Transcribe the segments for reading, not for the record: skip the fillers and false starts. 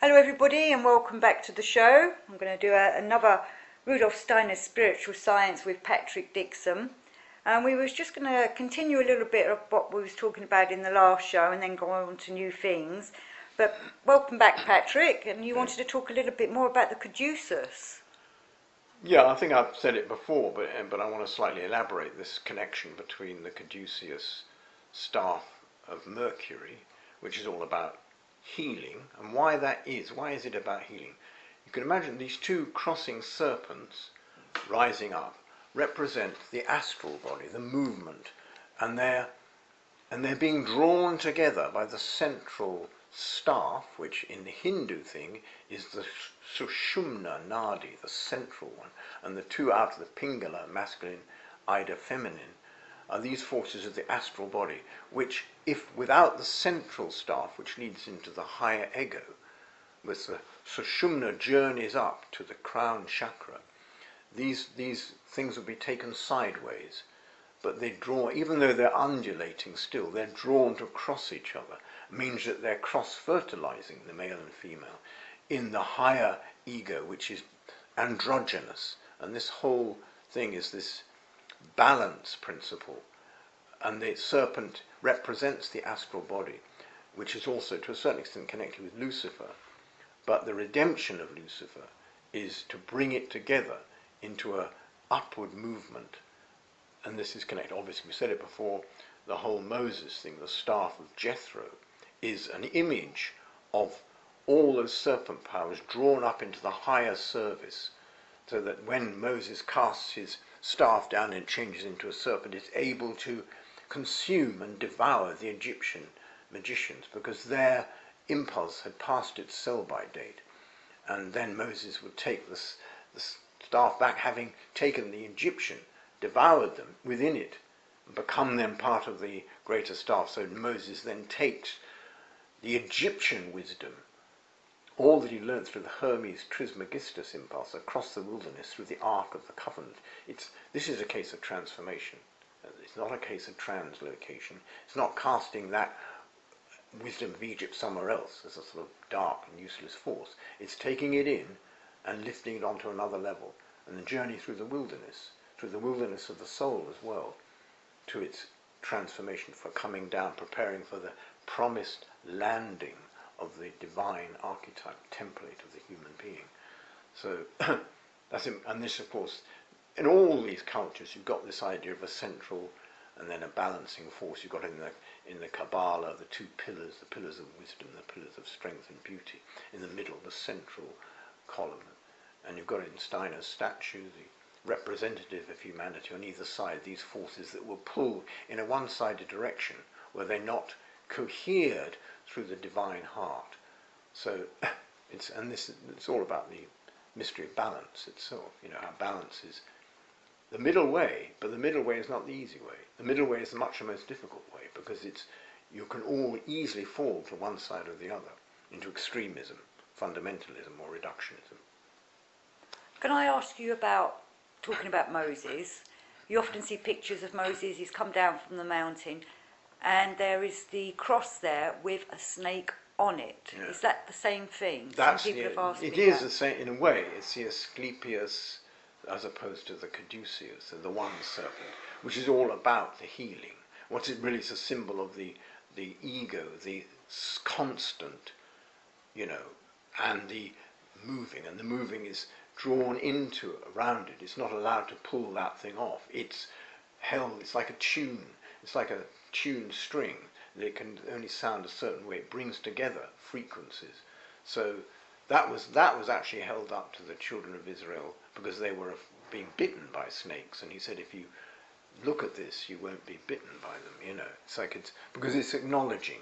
Hello everybody and welcome back to the show. I'm going to do another Rudolf Steiner Spiritual Science with Patrick Dixon. And we was just going to continue a little bit of what we was talking about in the last show and then go on to new things. But welcome back, Patrick, and you wanted to talk a little bit more about the caduceus. Yeah, I think I've said it before, but I want to slightly elaborate this connection between the caduceus staff of Mercury, which is all about healing, and why that is. Why is it about healing? You can imagine these two crossing serpents rising up represent the astral body, the movement, and they're being drawn together by the central staff, which in the Hindu thing is the Sushumna Nadi, the central one, and the two out of the Pingala, masculine, Ida, feminine, are these forces of the astral body, which, if without the central staff, which leads into the higher ego, with the Sushumna journeys up to the crown chakra, these things will be taken sideways, but they draw, even though they're undulating still, they're drawn to cross each other. It means that they're cross-fertilizing, the male and female, in the higher ego, which is androgynous. And this whole thing is this balance principle, and the serpent represents the astral body, which is also to a certain extent connected with Lucifer, but the redemption of Lucifer is to bring it together into a upward movement, and this is connected. Obviously, we said it before, the whole Moses thing, the staff of Jethro, is an image of all those serpent powers drawn up into the higher service, so that when Moses casts his staff down and changes into a serpent, it's able to consume and devour the Egyptian magicians, because their impulse had passed its sell-by date. And then Moses would take the staff back, having taken the Egyptian, devoured them within it, and become then part of the greater staff. So Moses then takes the Egyptian wisdom, all that he learned through the Hermes Trismegistus impulse across the wilderness through the Ark of the Covenant. This is a case of transformation. It's not a case of translocation. It's not casting that wisdom of Egypt somewhere else as a sort of dark and useless force. It's taking it in and lifting it onto another level. And the journey through the wilderness of the soul as well, to its transformation, for coming down, preparing for the promised landing of the divine archetype template of the human being. So that's it. And this, of course, in all these cultures, you've got this idea of a central and then a balancing force. You've got in the Kabbalah the two pillars, the pillars of wisdom, the pillars of strength and beauty. In the middle, the central column. And you've got it in Steiner's statue, the representative of humanity on either side, these forces that will pull in a one-sided direction where they're not cohered through the divine heart. So it's all about the mystery of balance itself. How balance is the middle way, but the middle way is not the easy way. The middle way is the most difficult way, because you can all easily fall to one side or the other, into extremism, fundamentalism or reductionism. Can I ask you about, talking about Moses, you often see pictures of Moses, he's come down from the mountain, and there is the cross there with a snake on it. Yeah. Is that the same thing? Some people have asked me that. It is the same, in a way. It's the Asclepius as opposed to the caduceus, the one serpent, which is all about the healing. What it really is a symbol of the ego, the constant, and the moving is drawn into, around it. It's not allowed to pull that thing off. It's held, it's like a tune. It's like a tuned string that it can only sound a certain way. It brings together frequencies. So that was actually held up to the children of Israel because they were being bitten by snakes. And he said, if you look at this, you won't be bitten by them. Because it's acknowledging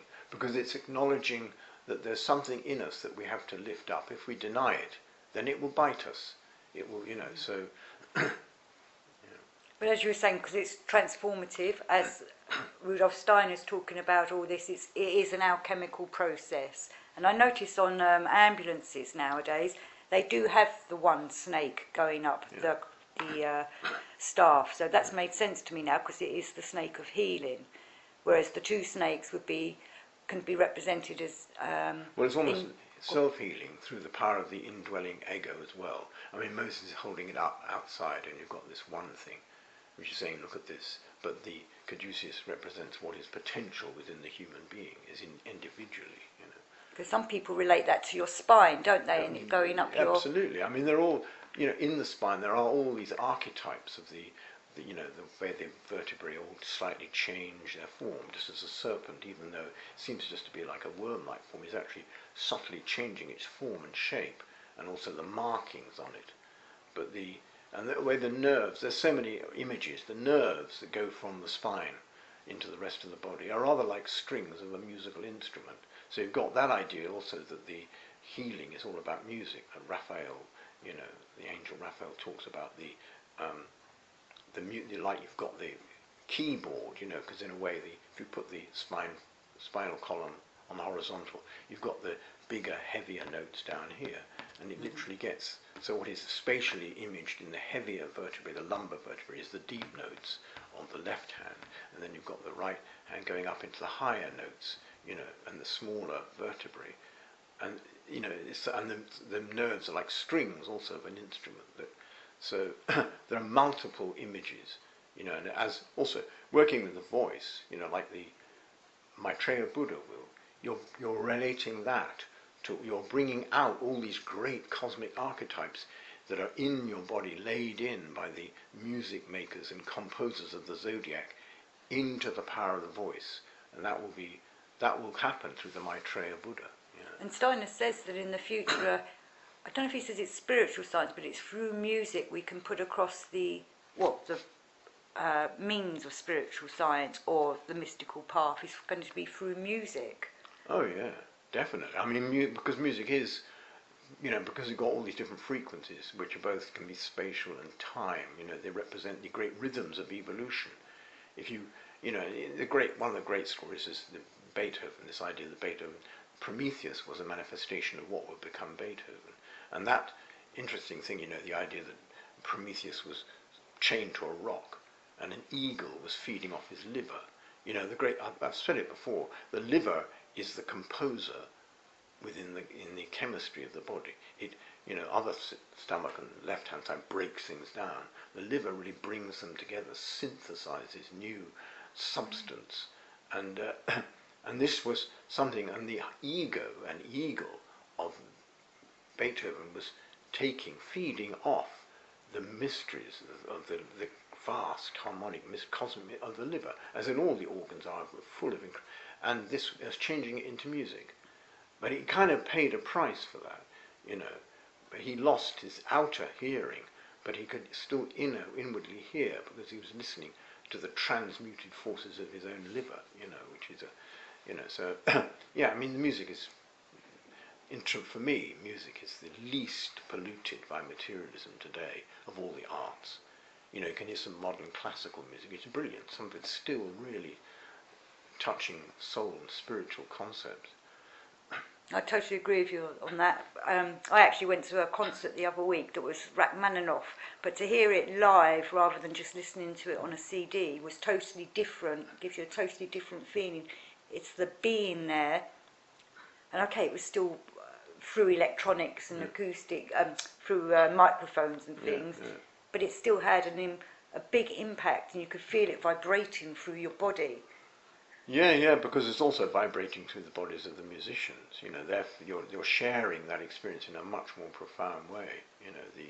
that there's something in us that we have to lift up. If we deny it, then it will bite us. It will, so... But as you were saying, because it's transformative, as Rudolf Steiner is talking about all this, it is an alchemical process. And I notice on ambulances nowadays, they do have the one snake going up the staff. So that's made sense to me now, because it is the snake of healing. Whereas the two snakes can be represented as... well, it's almost... self-healing through the power of the indwelling ego as well. I mean, Moses is holding it up outside, and you've got this one thing, which is saying, look at this. But the caduceus represents what is potential within the human being, is individually, you know. Because some people relate that to your spine, don't they? And it going up your... Absolutely. I mean, they're all, you know, in the spine there are all these archetypes of the you know, the way the vertebrae all slightly change their form, just as a serpent, even though it seems just to be like a worm-like form, is actually subtly changing its form and shape, and also the markings on it. But the way the nerves, there's so many images, the nerves that go from the spine into the rest of the body are rather like strings of a musical instrument. So you've got that idea also that the healing is all about music. And Raphael, you know, the angel Raphael talks about like you've got the keyboard, you know, because in a way, if you put the spinal column on the horizontal, you've got the bigger, heavier notes down here, and it literally gets, so what is spatially imaged in the heavier vertebrae, the lumbar vertebrae, is the deep notes on the left hand, and then you've got the right hand going up into the higher notes, you know, and the smaller vertebrae, and you know, and the nerves are like strings also of an instrument. So there are multiple images, you know, and as also working with the voice, you know, like the Maitreya Buddha will, you're relating that to, you're bringing out all these great cosmic archetypes that are in your body, laid in by the music makers and composers of the zodiac, into the power of the voice, and that will happen through the Maitreya Buddha. You know. And Steiner says that in the future, I don't know if he says it's spiritual science, but it's through music we can put across the means of spiritual science or the mystical path. It's going to be through music. Oh yeah, definitely. I mean, because music is, you know, because you've got all these different frequencies, which are both can be spatial and time. You know, they represent the great rhythms of evolution. If you know, one of the great stories is the Beethoven. This idea that Beethoven, Prometheus was a manifestation of what would become Beethoven. And that interesting thing, you know, the idea that Prometheus was chained to a rock and an eagle was feeding off his liver. You know, I've said it before, the liver is the composer in the chemistry of the body. It, you know, other stomach and left-hand side breaks things down. The liver really brings them together, synthesizes new substance. And this was something, and the ego and eagle of Beethoven was feeding off the mysteries of the vast harmonic cosmic of the liver, as in all the organs are full of, and this is changing it into music. But he kind of paid a price for that, you know. He lost his outer hearing, but he could still inwardly hear because he was listening to the transmuted forces of his own liver, you know, which is so yeah, I mean, the music is, for me, music is the least polluted by materialism today of all the arts. You know, you can hear some modern classical music, it's brilliant, some of it's still really touching soul and spiritual concepts. I totally agree with you on that. I actually went to a concert the other week that was Rachmaninoff, but to hear it live rather than just listening to it on a CD was totally different, gives you a totally different feeling. It's the being there, and okay, it was still through electronics and acoustic, through microphones and things, but it still had a big impact, and you could feel it vibrating through your body. Yeah, because it's also vibrating through the bodies of the musicians. You know, you're sharing that experience in a much more profound way. You know,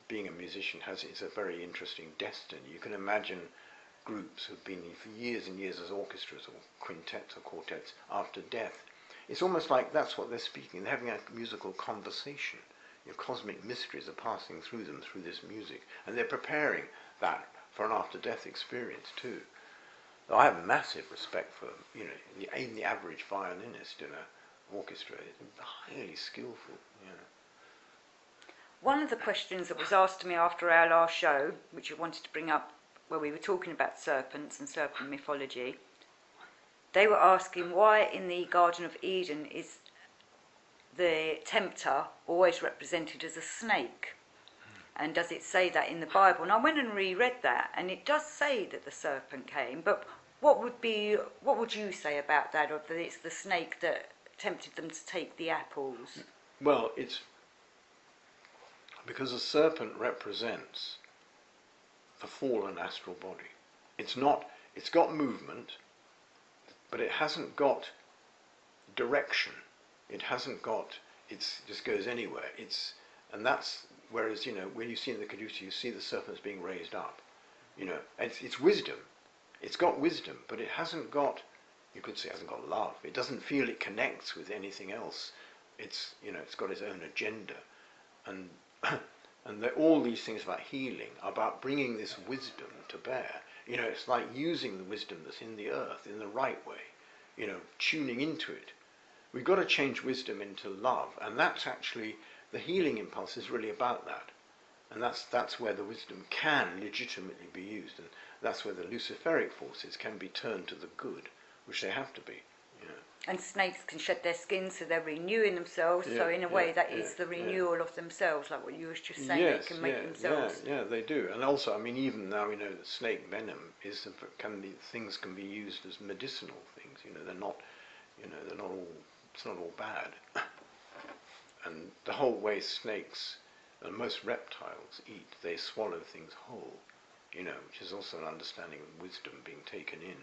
being a musician it's a very interesting destiny. You can imagine groups who've been for years and years as orchestras or quintets or quartets after death. It's almost like that's what they're speaking. They're having a musical conversation. Your cosmic mysteries are passing through them through this music, and they're preparing that for an after-death experience too. I have massive respect for, you know, even the average violinist in an orchestra is highly skillful. You know. One of the questions that was asked to me after our last show, which I wanted to bring up, where we were talking about serpents and serpent mythology, they were asking why in the Garden of Eden is the tempter always represented as a snake? And does it say that in the Bible? And I went and reread that, and it does say that the serpent came, but what would you say about that, or that it's the snake that tempted them to take the apples? Well, it's because a serpent represents the fallen astral body. It's got movement, but it hasn't got direction. It hasn't got, it just goes anywhere. And that's, whereas, when you see in the Caduceus, you see the serpents being raised up. It's wisdom. It's got wisdom, but it hasn't got, you could say it hasn't got love. It doesn't feel it connects with anything else. It's got its own agenda. And all these things about healing, about bringing this wisdom to bear. It's like using the wisdom that's in the earth in the right way, tuning into it. We've got to change wisdom into love, and that's actually, the healing impulse is really about that. And that's where the wisdom can legitimately be used, and that's where the luciferic forces can be turned to the good, which they have to be. And snakes can shed their skin, so they're renewing themselves. So in a way, that is the renewal of themselves, like what you was just saying. Yes, they can make themselves. Yeah, they do. And also, even now we know that snake venom things can be used as medicinal things. They're not all. It's not all bad. And the whole way snakes and most reptiles eat, they swallow things whole. Which is also an understanding of wisdom being taken in.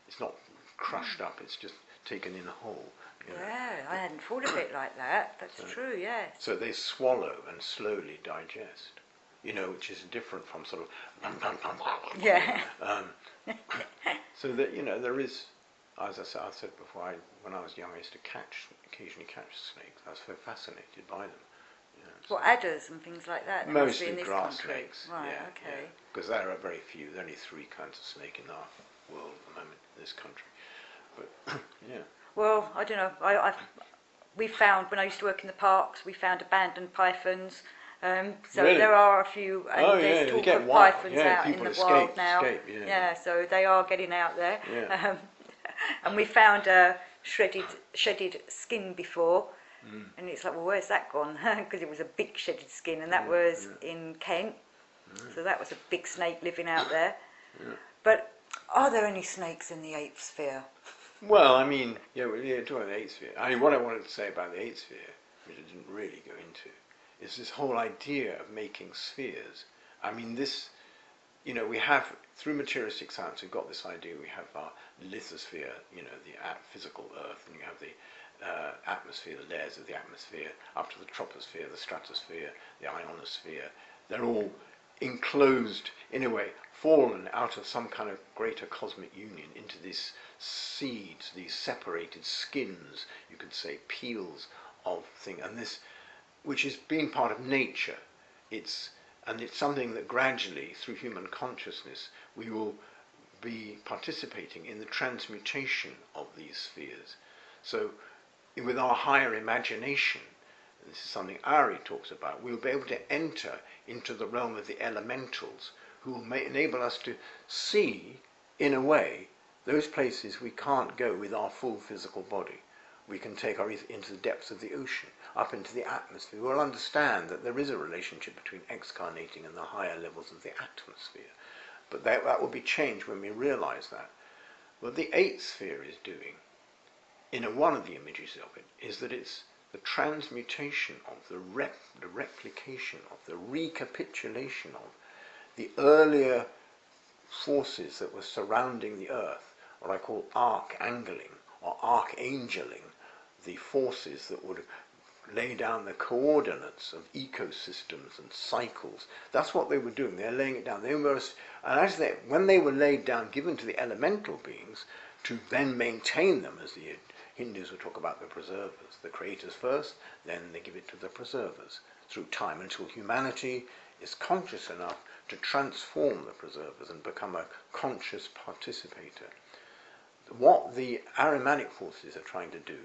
It's not crushed up. It's just taken in whole. Yeah, I hadn't thought of it like that. That's true, yes. So they swallow and slowly digest, which is different from sort of... Yeah. So that, there is, as I said before, when I was young, I used to occasionally catch snakes. I was so fascinated by them. Well, adders and things like that? Mostly in this grass country. snakes. Right, okay. Because there are very few. There are only 3 kinds of snake in our world at the moment, in this country. But, yeah. Well, I don't know. We found, when I used to work in the parks, we found abandoned pythons. So really? there are a few, and there's talk of pythons out in the wild now. So they are getting out there. Yeah. And we found a shedded skin before, and it's like, well, where's that gone? Because it was a big shedded skin, and that was in Kent. So that was a big snake living out there. But are there any snakes in the 8th sphere? Well, we're talking about the 8th sphere. What I wanted to say about the 8th sphere, which I didn't really go into, is this whole idea of making spheres. This, we have, through materialistic science, we've got this idea. We have our lithosphere, the physical Earth, and you have the atmosphere, the layers of the atmosphere, up to the troposphere, the stratosphere, the ionosphere. They're all enclosed, in a way, fallen out of some kind of greater cosmic union into these seeds, these separated skins, you could say, peels of thing, and this, which is being part of nature. It's something that gradually, through human consciousness, we will be participating in the transmutation of these spheres. So, with our higher imagination, this is something Ari talks about, we'll be able to enter into the realm of the elementals, who will enable us to see, in a way, those places we can't go with our full physical body. We can take our into the depths of the ocean, up into the atmosphere. We'll understand that there is a relationship between excarnating and the higher levels of the atmosphere. But that will be changed when we realize that. What the 8th sphere is doing, in one of the images of it, is that it's the transmutation of the replication of, the recapitulation of the earlier forces that were surrounding the earth, what I call archangling or archangeling, the forces that would lay down the coordinates of ecosystems and cycles. That's what they were doing. They're laying it down. When they were laid down, given to the elemental beings to then maintain them, as the Hindus would talk about the preservers, the creators first, then they give it to the preservers through time until humanity is conscious enough to transform the preservers and become a conscious participator. What the Ahrimanic forces are trying to do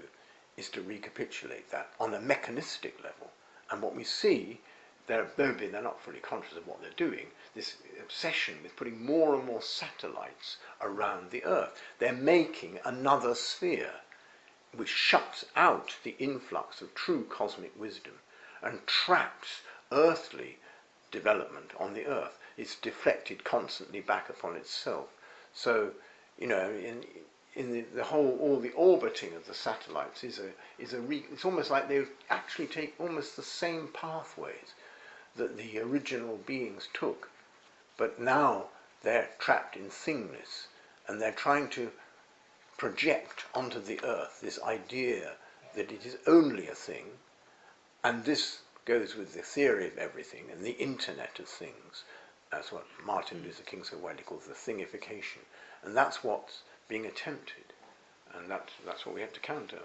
is to recapitulate that on a mechanistic level. And what we see, they're not fully conscious of what they're doing, this obsession with putting more and more satellites around the Earth. They're making another sphere which shuts out the influx of true cosmic wisdom and traps earthly development on the Earth. It's deflected constantly back upon itself. So, the whole, all the orbiting of the satellites it's almost like they actually take almost the same pathways that the original beings took, but now they're trapped in thingness, and they're trying to project onto the earth this idea that it is only a thing, and this goes with the theory of everything and the internet of things. That's what Martin Luther King so widely calls the thingification, and that's what's being attempted, and that's what we have to counter.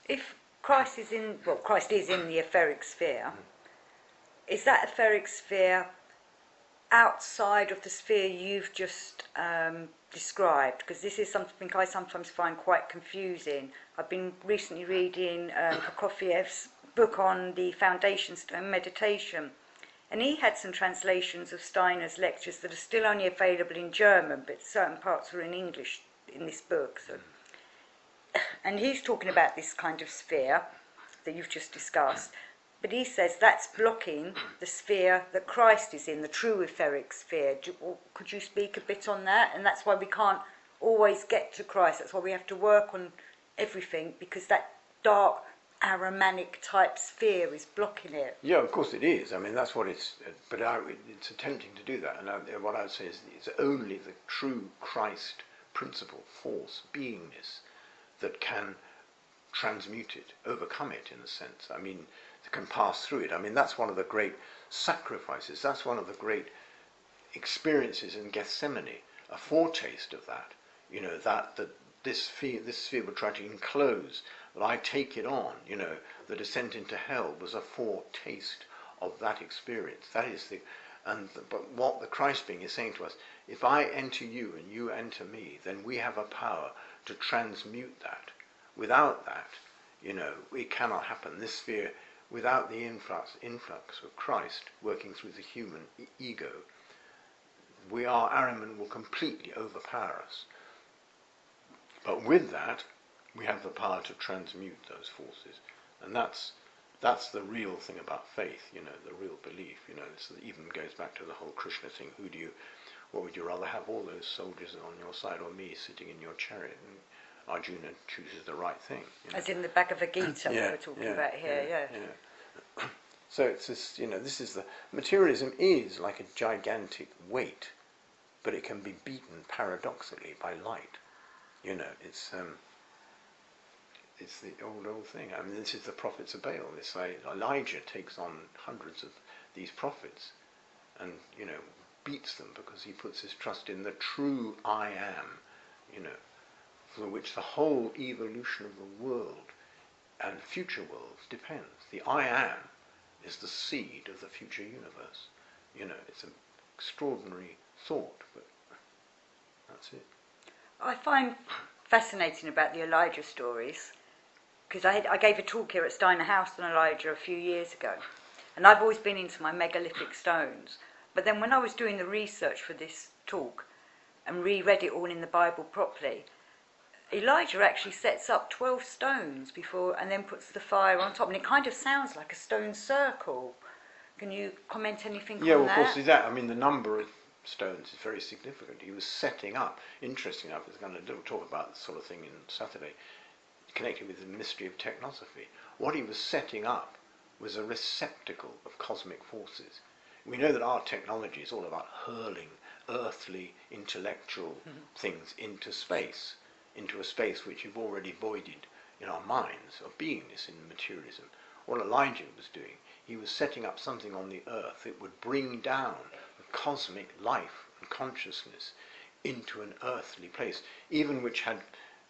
If Christ is in the etheric sphere, is that etheric sphere outside of the sphere you've just described? Because this is something I sometimes find quite confusing. I've been recently reading Prokofiev's book on the foundation stone meditation, and he had some translations of Steiner's lectures that are still only available in German, but certain parts are in English in this book. So, and he's talking about this kind of sphere that you've just discussed, but he says that's blocking the sphere that Christ is in, the true etheric sphere. Could you speak a bit on that? And that's why we can't always get to Christ. That's why we have to work on everything, because that dark Aramanic type sphere is blocking it. Yeah, of course it is. I mean, that's what it's, but it's attempting to do that. And what I would say is it's only the true Christ principle, force, beingness, that can transmute it, overcome it in a sense. I mean, that can pass through it. I mean, that's one of the great sacrifices. That's one of the great experiences in Gethsemane, a foretaste of that. You know, that this sphere would try to enclose, that I take it on. You know, the descent into hell was a foretaste of that experience. That is but what the Christ being is saying to us, if I enter you and you enter me, then we have a power to transmute that. Without that, you know, it cannot happen. This sphere, without the influx of Christ working through the human ego, Ahriman will completely overpower us. But with that, we have the power to transmute those forces, and that's the real thing about faith. You know, the real belief. You know, it even goes back to the whole Krishna thing. What would you rather have, all those soldiers on your side, or me sitting in your chariot? And Arjuna chooses the right thing. You know? As in the Bhagavad Gita we're talking about here. Yeah. So it's this. You know, this is the materialism is like a gigantic weight, but it can be beaten paradoxically by light. You know, it's the old thing. I mean, this is the prophets of Baal. It's like Elijah takes on hundreds of these prophets, and you know, beats them because he puts his trust in the true I am. You know, for which the whole evolution of the world and future worlds depends. The I am is the seed of the future universe. You know, it's an extraordinary thought, but that's it. I find fascinating about the Elijah stories, because I gave a talk here at Steiner House on Elijah a few years ago, and I've always been into my megalithic stones, but then when I was doing the research for this talk and reread it all in the Bible properly, Elijah actually sets up 12 stones before and then puts the fire on top, and it kind of sounds like a stone circle. Can you comment anything on that? Yeah, well, of course, that. I mean, the number of stones is very significant. He was setting up, interesting enough, I was going to talk about this sort of thing in Saturday, connected with the mystery of technosophy. What he was setting up was a receptacle of cosmic forces. We know that our technology is all about hurling earthly, intellectual things into space, into a space which you've already voided in our minds of beingness in materialism. What Elijah was doing, he was setting up something on the earth that would bring down the cosmic life and consciousness into an earthly place, even which had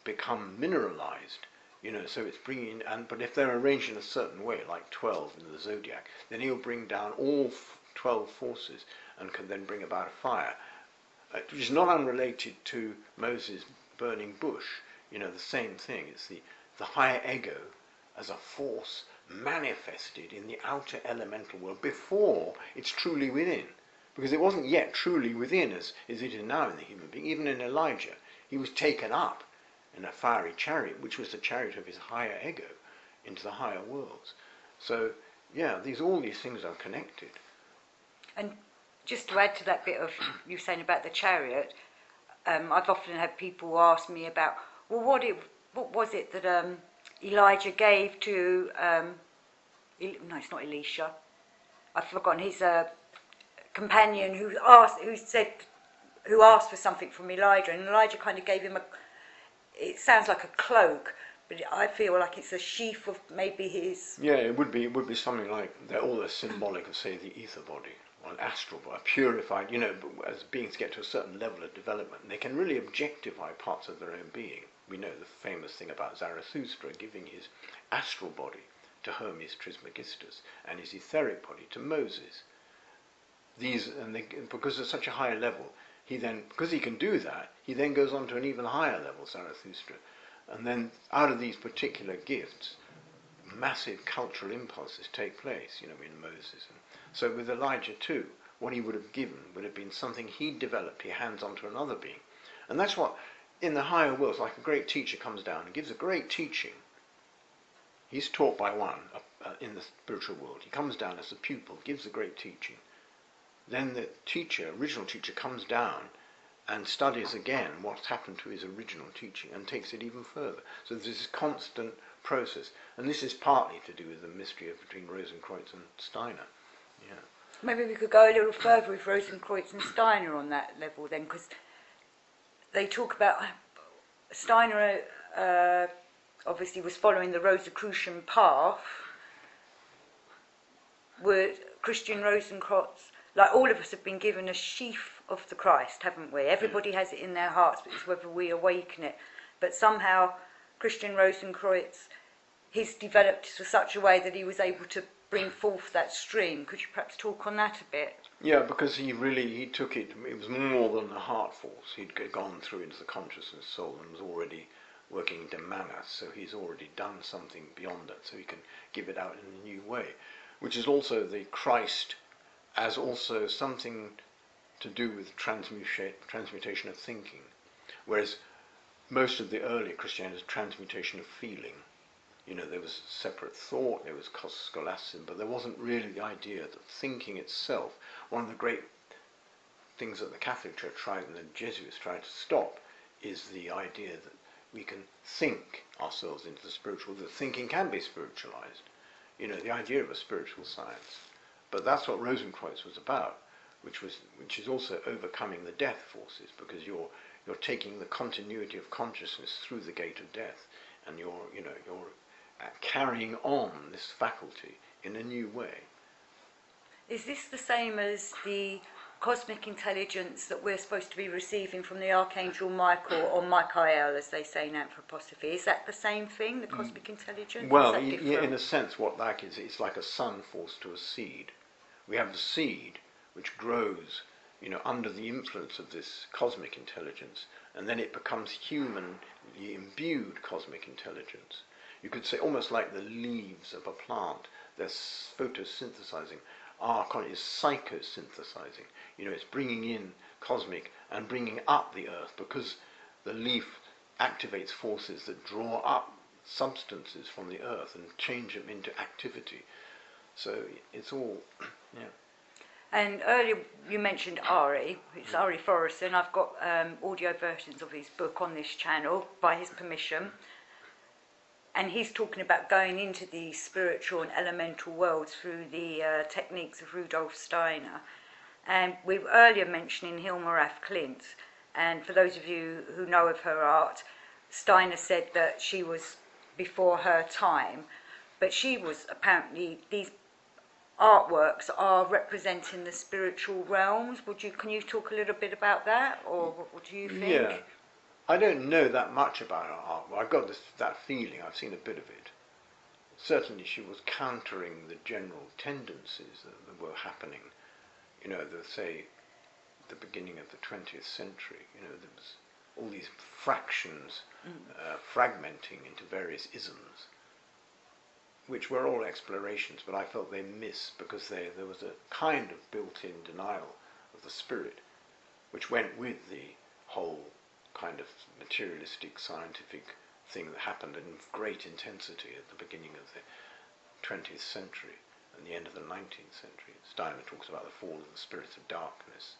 become mineralized. You know, so it's bringing, but if they're arranged in a certain way, like 12 in the zodiac, then he'll bring down all 12 forces and can then bring about a fire, which is not unrelated to Moses' burning bush. You know, the same thing. It's the higher ego as a force manifested in the outer elemental world before it's truly within. Because it wasn't yet truly within as it is now in the human being. Even in Elijah, he was taken up in a fiery chariot, which was the chariot of his higher ego, into the higher worlds. So, yeah, all these things are connected. And just to add to that bit of you saying about the chariot, I've often had people ask me about, well, what was it that Elijah gave to, no, it's not Elisha. I've forgotten his companion who asked for something from Elijah, and Elijah kind of gave him it sounds like a cloak, but I feel like it's a sheath of maybe his... Yeah, it would be something like, they're all symbolic of, say, the ether body, or an astral body, purified, as beings get to a certain level of development, they can really objectify parts of their own being. We know the famous thing about Zarathustra giving his astral body to Hermes Trismegistus, and his etheric body to Moses. Because at such a high level, because he can do that, he then goes on to an even higher level, Zarathustra. And then out of these particular gifts, massive cultural impulses take place, in Moses. And so with Elijah too, what he would have given would have been something he developed, he hands on to another being. And that's what, in the higher worlds, like a great teacher comes down and gives a great teaching. He's taught by one in the spiritual world. He comes down as a pupil, gives a great teaching. Then the original teacher, comes down and studies again what's happened to his original teaching and takes it even further. So there's this constant process. And this is partly to do with the mystery between Rosenkreutz and Steiner. Yeah. Maybe we could go a little further with Rosenkreutz and Steiner on that level then, because they talk about Steiner obviously was following the Rosicrucian path, where Christian Rosenkreutz, like all of us, have been given a sheath of the Christ, haven't we? Everybody has it in their hearts, but it's whether we awaken it. But somehow Christian Rosenkreutz, he's developed to such a way that he was able to bring forth that stream. Could you perhaps talk on that a bit? Yeah, because he took it was more than a heart force. He'd gone through into the consciousness soul and was already working into manas, so he's already done something beyond that, so he can give it out in a new way, which is also the Christ as also something to do with transmutation of thinking, whereas most of the early Christianity is transmutation of feeling. There was separate thought, there was scholasticism, but there wasn't really the idea that thinking itself, one of the great things that the Catholic Church tried and the Jesuits tried to stop, is the idea that we can think ourselves into the spiritual, that thinking can be spiritualized. The idea of a spiritual science. But that's what Rosenkreutz was about, which is also overcoming the death forces, because you're taking the continuity of consciousness through the gate of death, and you're carrying on this faculty in a new way. Is this the same as the cosmic intelligence that we're supposed to be receiving from the Archangel Michael, or Michael, as they say in anthroposophy? Is that the same thing, the cosmic intelligence? Well, in a sense, what that is, it's like a sun forced to a seed. We have the seed, which grows, under the influence of this cosmic intelligence, and then it becomes humanly imbued cosmic intelligence. You could say almost like the leaves of a plant. They're photosynthesizing. Archon is psychosynthesizing. It's bringing in cosmic and bringing up the earth, because the leaf activates forces that draw up substances from the earth and change them into activity. So it's all, yeah. And earlier you mentioned Ari. It's Ari Forrester. I've got audio versions of his book on this channel by his permission. And he's talking about going into the spiritual and elemental worlds through the techniques of Rudolf Steiner. And we were earlier mentioning Hilma af Klint. And for those of you who know of her art, Steiner said that she was before her time. But she was apparently, these artworks are representing the spiritual realms. Can you talk a little bit about that, or what do you think? Yeah, I don't know that much about her art. I've got that feeling. I've seen a bit of it. Certainly, she was countering the general tendencies that were happening. The beginning of the 20th century. There was all these fractions fragmenting into various isms, which were all explorations, but I felt they missed because there was a kind of built-in denial of the spirit, which went with the whole kind of materialistic scientific thing that happened in great intensity at the beginning of the 20th century and the end of the 19th century. Steiner talks about the fall of the spirits of darkness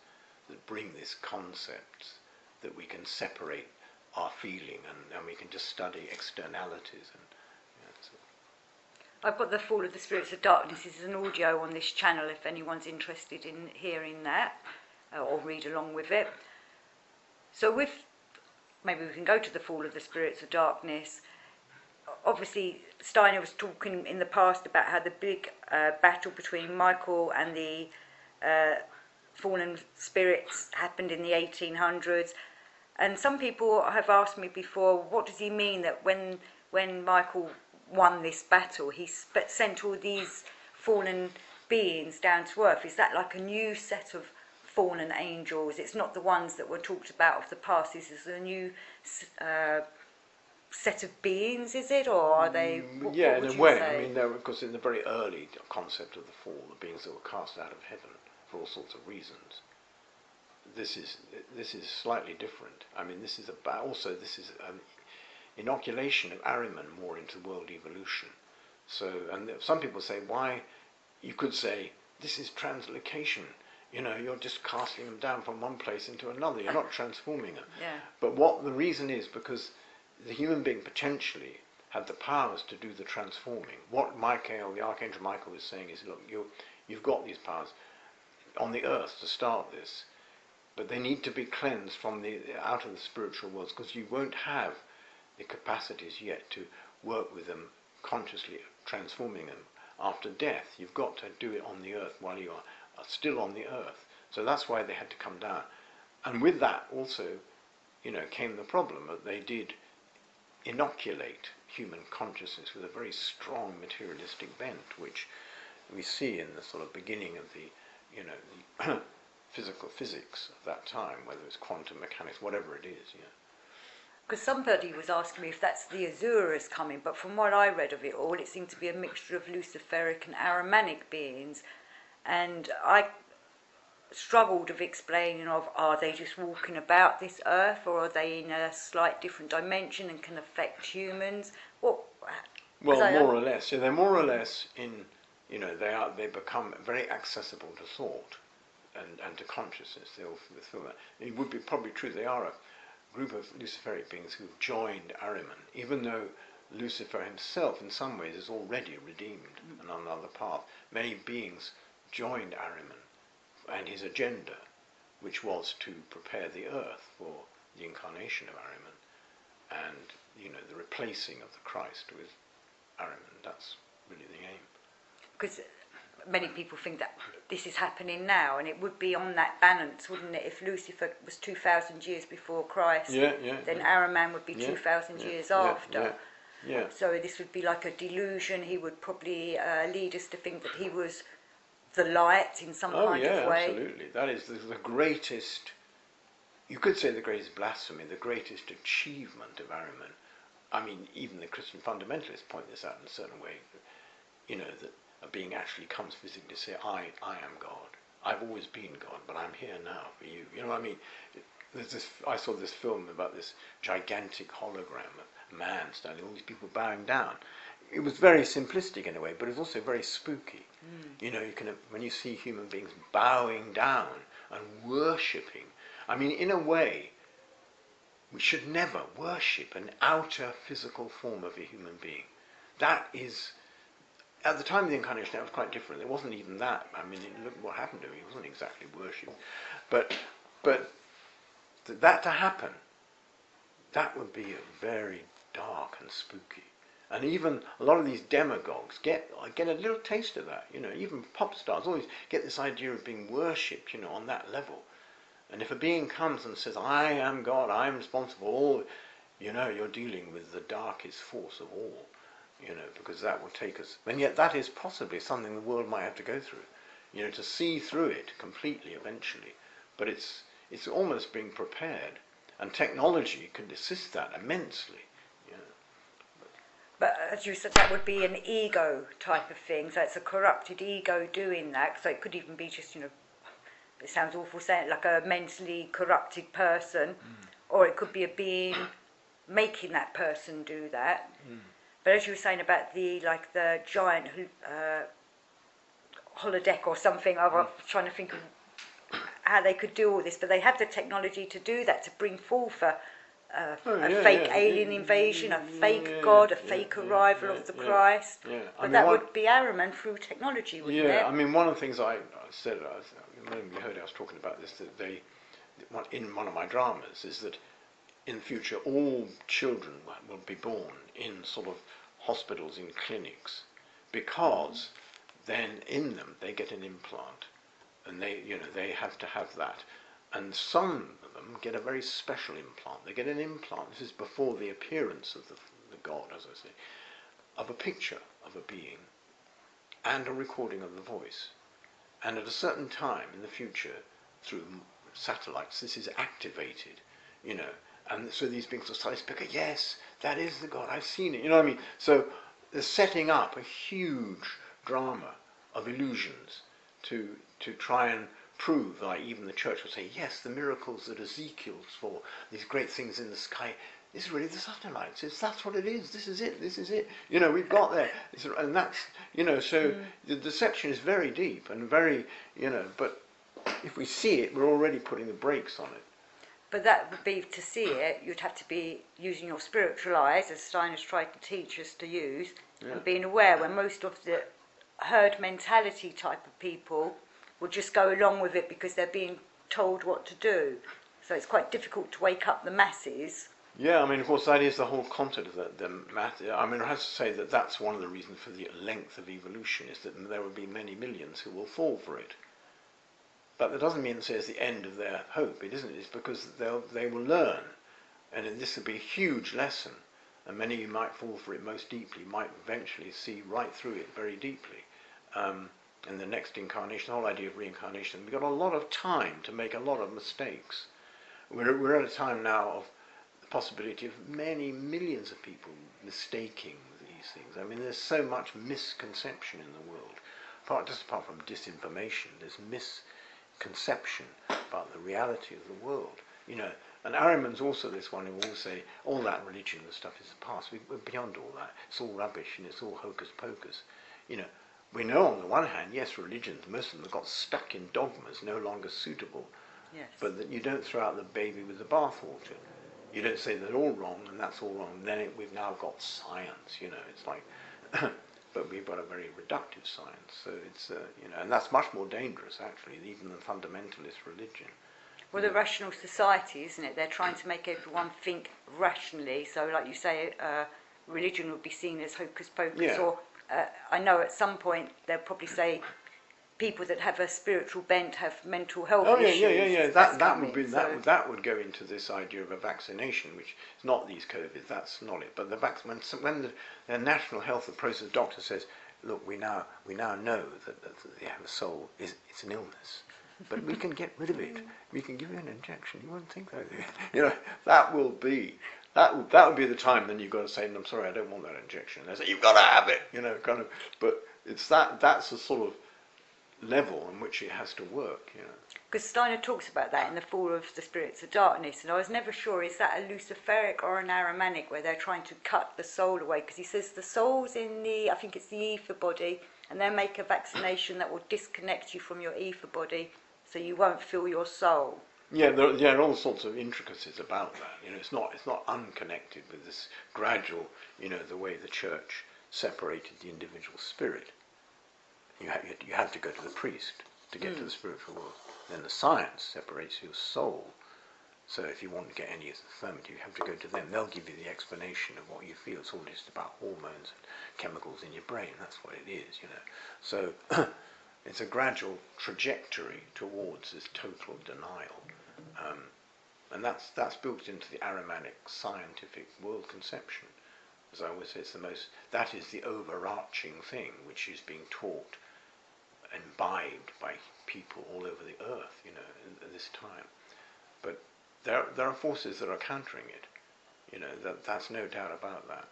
that bring these concepts that we can separate our feeling and we can just study externalities. And I've got the Fall of the Spirits of Darkness. This is an audio on this channel if anyone's interested in hearing that or read along with it. So maybe we can go to the Fall of the Spirits of Darkness. Obviously, Steiner was talking in the past about how the big battle between Michael and the fallen spirits happened in the 1800s. And some people have asked me before, what does he mean that when Michael won this battle, he sent all these fallen beings down to earth? Is that like a new set of fallen angels? It's not the ones that were talked about of the past. This is a new set of beings, is it? Or are they... What in would a you way. say? I mean, of course, in the very early concept of the fall, the beings that were cast out of heaven for all sorts of reasons. This is slightly different. I mean, this is an inoculation of Ahriman more into world evolution. So, and some people say, why? You could say, this is translocation. You know, you're just casting them down from one place into another. You're not transforming them. Yeah. But what the reason is, because the human being potentially had the powers to do the transforming. What Michael, the Archangel Michael, was saying is, look, you've got these powers on the earth to start this, but they need to be cleansed from out of the spiritual worlds, because you won't have the capacities yet to work with them consciously, transforming them after death. You've got to do it on the earth while you are still on the earth. So that's why they had to come down. And with that also, came the problem that they did inoculate human consciousness with a very strong materialistic bent, which we see in the sort of beginning of the physical physics of that time, whether it's quantum mechanics, whatever it is. Because somebody was asking me if that's the Azuras coming, but from what I read of it all, it seemed to be a mixture of Luciferic and Ahrimanic beings, and I struggled of explaining are they just walking about this earth, or are they in a slight different dimension and can affect humans? Well, more or less. Yeah, they're more or less in, they become very accessible to thought and to consciousness. They'll feel that. It would be probably true they are a group of Luciferic beings who've joined Ahriman, even though Lucifer himself in some ways is already redeemed and on another path. Many beings joined Ahriman and his agenda, which was to prepare the earth for the incarnation of Ahriman and the replacing of the Christ with Ahriman. That's really the aim. Because many people think that this is happening now, and it would be on that balance, wouldn't it? If Lucifer was 2,000 years before Christ, then Ahriman would be 2,000 years after. Yeah. So this would be like a delusion. He would probably lead us to think that he was the light in some kind of way. Absolutely. That is the greatest, you could say the greatest blasphemy, the greatest achievement of Ahriman. I mean, even the Christian fundamentalists point this out in a certain way, that a being actually comes physically to say, I am God. I've always been God, but I'm here now for you. You know what I mean? I saw this film about this gigantic hologram of a man standing, all these people bowing down. It was very simplistic in a way, but it was also very spooky. You can, when you see human beings bowing down and worshipping, I mean, in a way, we should never worship an outer physical form of a human being. That is, at the time of the incarnation, that was quite different. It wasn't even that. I mean, look what happened to him. He wasn't exactly worshipped. But that to happen, that would be very dark and spooky. And even a lot of these demagogues get a little taste of that. Even pop stars always get this idea of being worshipped, on that level. And if a being comes and says, I am God, I am responsible for all, you're dealing with the darkest force of all, because that will take us. And yet that is possibly something the world might have to go through, to see through it completely eventually. But it's almost being prepared, and technology can assist that immensely. But as you said, that would be an ego type of thing. So it's a corrupted ego doing that. So it could even be just, it sounds awful saying it, like a mentally corrupted person. Or it could be a being making that person do that. But as you were saying about the giant holodeck or something, I was trying to think of how they could do all this, but they have the technology to do that, to bring forth a fake alien invasion, a fake God, a fake arrival of the Christ. Yeah. But that would be Ahriman through technology, wouldn't it? Yeah, I mean, one of the things I said, you heard I was talking about this, that in one of my dramas, is that in the future all children will be born in sort of hospitals, in clinics, because then in them they get an implant, and they have to have that. And some of them get a very special implant. They get an implant, this is before the appearance of the God, as I say, of a picture of a being and a recording of the voice. And at a certain time in the future, through satellites, this is activated, and so these beings will start to speak, yes, that is the God, I've seen it, you know what I mean? So they're setting up a huge drama of illusions to try and prove, like even the church will say, yes, the miracles that Ezekiel saw, these great things in the sky, is really the satellites. That's what it is. This is it. We've got there. And that's, so the deception is very deep and very, but if we see it, we're already putting the brakes on it. But that would be, to see it, you'd have to be using your spiritual eyes, as Steiner's tried to teach us to use, and being aware, when most of the herd mentality type of people will just go along with it because they're being told what to do. So it's quite difficult to wake up the masses. Yeah, I mean, of course, that is the whole concept of the math. I mean, I have to say that that's one of the reasons for the length of evolution, is that there will be many millions who will fall for it. But that doesn't mean to say it's the end of their hope. It isn't. It's because they will learn, and this will be a huge lesson. And many who might fall for it most deeply might eventually see right through it very deeply. In the next incarnation, the whole idea of reincarnation, we've got a lot of time to make a lot of mistakes. We're at a time now of the possibility of many millions of people mistaking these things. I mean, there's so much misconception in the world. Just apart from disinformation, there's misconception about the reality of the world. And Ahriman's also this one who will say all that religion and stuff is the past. We're beyond all that. It's all rubbish and it's all hocus pocus. We know on the one hand, yes, religions, most of them have got stuck in dogmas no longer suitable. Yes. But that you don't throw out the baby with the bathwater. You don't say they're all wrong and that's all wrong. Then we've now got science, it's like, but we've got a very reductive science. So it's, and that's much more dangerous actually, even than fundamentalist religion. Well, the rational society, isn't it? They're trying to make everyone think rationally. So, like you say, religion would be seen as hocus pocus. Yeah. Or I know at some point they'll probably say people that have a spiritual bent have mental health issues. Yeah. That would go into this idea of a vaccination, which is not these COVID. That's not it. But when the National Health Process doctor says, look, we now know that the soul it's an illness. But we can get rid of it. We can give you an injection. You wouldn't think that. That would be the time. Then you've got to say, I'm sorry, I don't want that injection. They say, you've got to have it. Kind of. But it's that's the sort of level on which it has to work. Because Steiner talks about that in The Fall of the Spirits of Darkness, and I was never sure, is that a Luciferic or an Ahrimanic, where they're trying to cut the soul away? Because he says the soul's in I think it's the ether body, and they'll make a vaccination that will disconnect you from your ether body, so you won't feel your soul. Yeah, there are all sorts of intricacies about that. It's not unconnected with this gradual, the way the church separated the individual spirit. You had to go to the priest to get to the spiritual world. Then the science separates your soul. So if you want to get any affirmative, you have to go to them. They'll give you the explanation of what you feel. It's all just about hormones and chemicals in your brain. That's what it is, So it's a gradual trajectory towards this total denial. And that's built into the Ahrimanic scientific world conception. As I always say, that is the overarching thing which is being taught, imbibed by people all over the earth, at this time. But there are forces that are countering it. That's no doubt about that.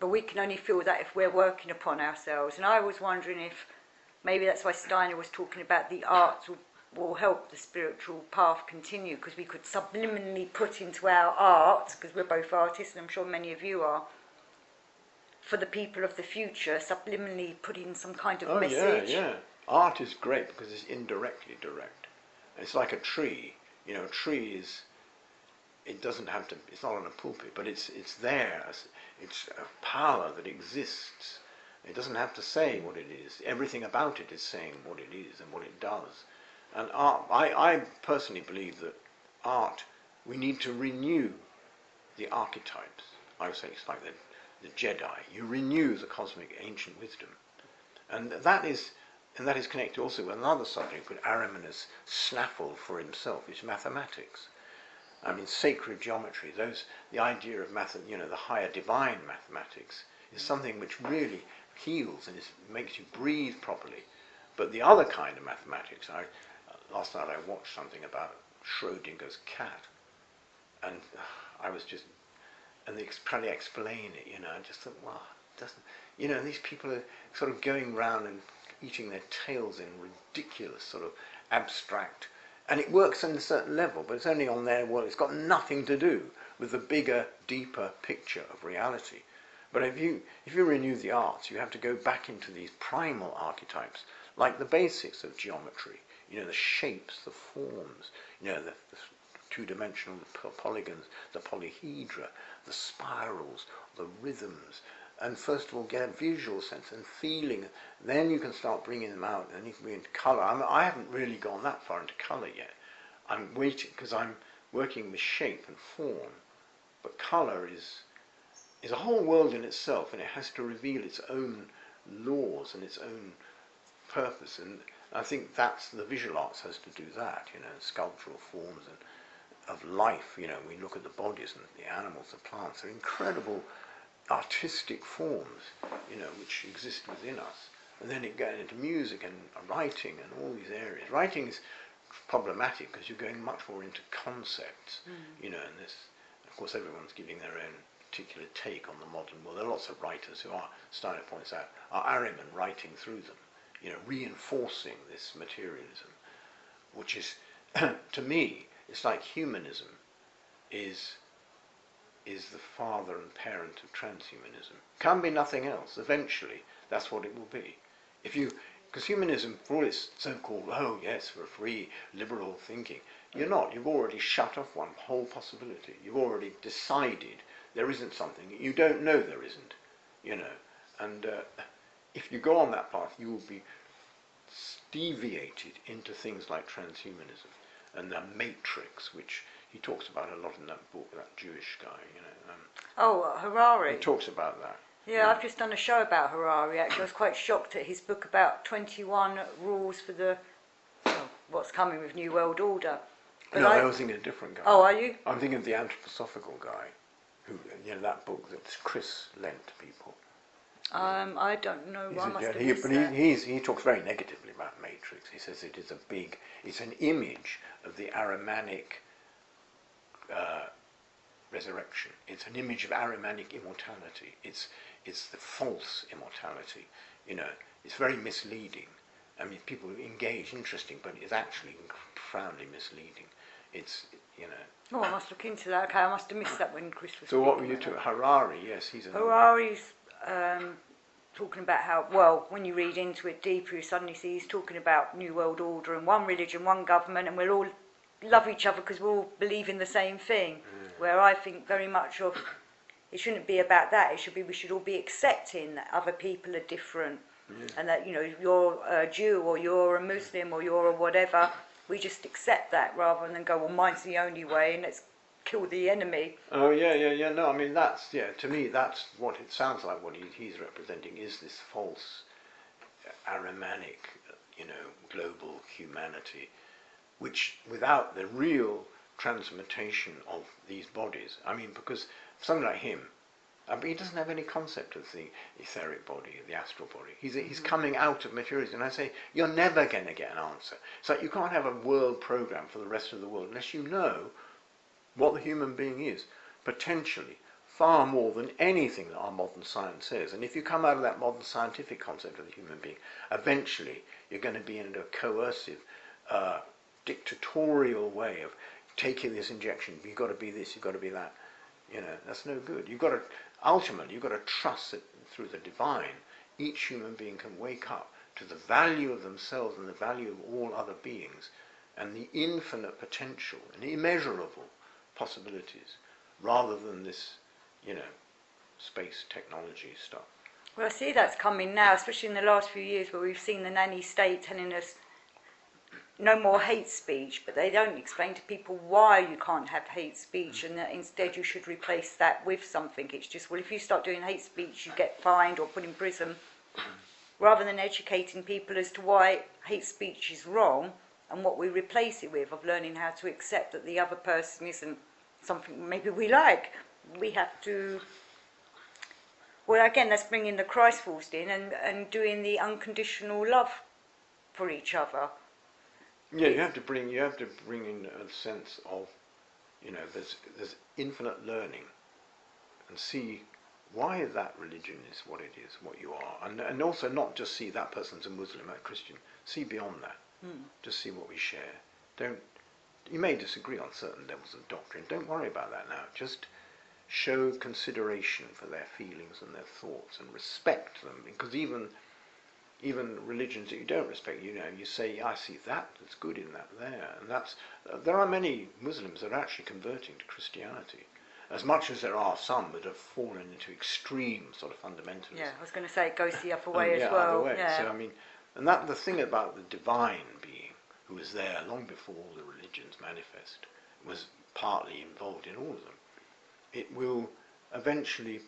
But we can only feel that if we're working upon ourselves. And I was wondering if maybe that's why Steiner was talking about the arts will help the spiritual path continue, because we could subliminally put into our art, because we're both artists and I'm sure many of you are, for the people of the future, subliminally put in some kind of message. Yeah. Art is great because it's indirectly direct. It's like a tree. You know, a tree is, it doesn't have to, it's not on a pulpit, but it's there. It's a power that exists. It doesn't have to say what it is. Everything about it is saying what it is and what it does. And art, I personally believe that art, we need to renew the archetypes. I would say it's like the Jedi. You renew the cosmic ancient wisdom. And that is connected also with another subject that Ahriman has snaffled for himself, is mathematics. I mean, sacred geometry, the idea of the higher divine mathematics is something which really heals and makes you breathe properly. But the other kind of mathematics, last night I watched something about Schrodinger's cat, and I was just, and they trying to explain it, I just thought, wow, it doesn't, these people are sort of going round and eating their tails in ridiculous sort of abstract, and it works on a certain level, but it's only on their world. It's got nothing to do with the bigger, deeper picture of reality. But if you renew the arts, you have to go back into these primal archetypes, like the basics of geometry, the shapes, the forms, the two-dimensional polygons, the polyhedra, the spirals, the rhythms, and first of all get a visual sense and feeling. Then you can start bringing them out, and you can bring into colour. I haven't really gone that far into colour yet. I'm waiting because I'm working with shape and form, but colour is a whole world in itself, and it has to reveal its own laws and its own purpose. And I think that's the visual arts has to do that. Sculptural forms and of life. We look at the bodies and the animals, the plants. They're incredible artistic forms, which exist within us. And then it goes into music and writing and all these areas. Writing is problematic because you're going much more into concepts, and this, of course, everyone's giving their own particular take on the modern world. There are lots of writers who are, Steiner points out, are Ahriman writing through them, reinforcing this materialism, which is, to me, it's like humanism is the father and parent of transhumanism. Can be nothing else. Eventually, that's what it will be. Because humanism, for all its so-called, oh yes, for free, liberal thinking, you're not. You've already shut off one whole possibility. You've already decided there isn't something. You don't know there isn't, And if you go on that path, you will be deviated into things like transhumanism and the matrix, which he talks about a lot in that book, that Jewish guy, Harari. He talks about that. Yeah, I've just done a show about Harari, actually. I was quite shocked at his book about 21 rules for what's coming with New World Order. But I was thinking of a different guy. Oh, are you? I'm thinking of the anthroposophical guy, who, that book that Chris lent to people. I don't know. He talks very negatively about Matrix. He says it's an image of the Ahrimanic resurrection. It's an image of Ahrimanic immortality. It's the false immortality. It's very misleading. I mean, people engage, interesting, but it's actually profoundly misleading. Oh, I must look into that. Okay, I must have missed that when Chris was. So what were you talking? Harari, yes, he's another. Harari's talking about how, well, when you read into it deeper, you suddenly see he's talking about New World Order and one religion, one government, and we'll all love each other because we all believe in the same thing. Where I think very much of it shouldn't be about that. It should be we should all be accepting that other people are different, and that you're a Jew or you're a Muslim or you're a whatever. We just accept that rather than go, well, mine's the only way and let's kill the enemy. Oh yeah. No, I mean to me that's what it sounds like. What he's representing is this false Ahrimanic, global humanity, which without the real transmutation of these bodies. I mean, because something like him, he doesn't have any concept of the etheric body, the astral body. He's coming out of materialism, and I say you're never going to get an answer. It's like you can't have a world program for the rest of the world unless you know what the human being is, potentially far more than anything that our modern science says. And if you come out of that modern scientific concept of the human being, eventually you're going to be in a coercive, dictatorial way of taking this injection. You've got to be this, you've got to be that. That's no good. Ultimately, you've got to trust that through the divine, each human being can wake up to the value of themselves and the value of all other beings, and the infinite potential and immeasurable possibilities, rather than this, space technology stuff. Well, I see that's coming now, especially in the last few years, where we've seen the nanny state telling us no more hate speech, but they don't explain to people why you can't have hate speech, and that instead you should replace that with something. It's just, well, if you start doing hate speech, you get fined or put in prison, rather than educating people as to why hate speech is wrong and what we replace it with, of learning how to accept that the other person isn't something maybe we like. We have to, well, again, that's bringing the Christ force in and doing the unconditional love for each other. Yeah, you have to bring in a sense of, there's infinite learning, and see why that religion is what it is, what you are, and also not just see that person's a Muslim or a Christian. See beyond that. Just see what we share. You may disagree on certain levels of doctrine. Don't worry about that now. Just show consideration for their feelings and their thoughts, and respect them, because even religions that you don't respect, you say, I see that, there's good in that there, and there are many Muslims that are actually converting to Christianity, as much as there are some that have fallen into extreme sort of fundamentalism. Yeah, I was going to say it goes the other way as well. Other way. Yeah. So and that the thing about the divine being, who was there long before all the religions manifest, was partly involved in all of them. It will eventually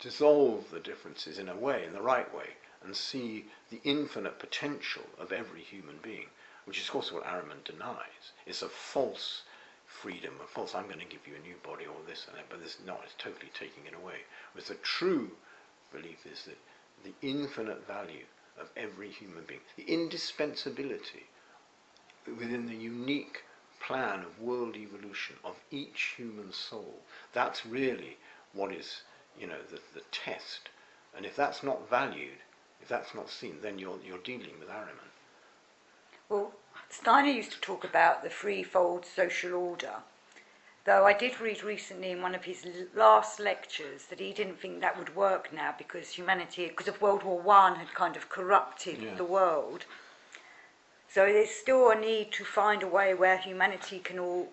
dissolve the differences in a way, in the right way, and see the infinite potential of every human being, which is of course what Ahriman denies. It's a false freedom, a false, I'm going to give you a new body, or this and that, but it's not, it's totally taking it away. Whereas the true belief is that the infinite value of every human being, the indispensability within the unique plan of world evolution of each human soul, that's really what is, the test. And if that's not valued, if that's not seen, then you're dealing with Ahriman. Well, Steiner used to talk about the threefold social order, though I did read recently in one of his last lectures that he didn't think that would work now, because because of World War I had kind of corrupted the world. So there's still a need to find a way where humanity can all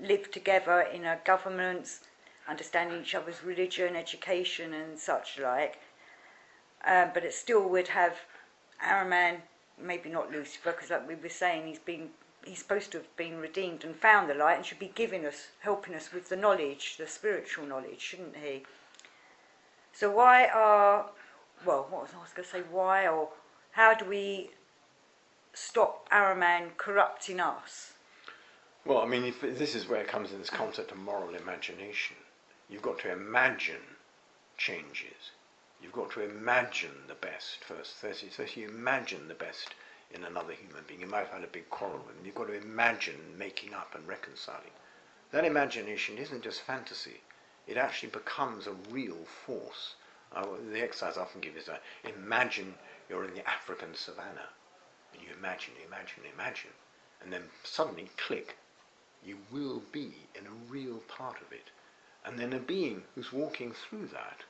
live together in a governance, understanding each other's religion, education and such like. But it still would have Ahriman, maybe not Lucifer, because like we were saying, he's supposed to have been redeemed and found the light, and should be helping us with the knowledge, the spiritual knowledge, shouldn't he? So how do we stop Ahriman corrupting us? Well, this is where it comes in, this concept of moral imagination. You've got to imagine changes. You've got to imagine the best first. So if you imagine the best in another human being, you might have had a big quarrel with them, you've got to imagine making up and reconciling. That imagination isn't just fantasy. It actually becomes a real force. The exercise I often give is that imagine you're in the African savannah, and you imagine, and then suddenly, click, you will be in a real part of it. And then a being who's walking through that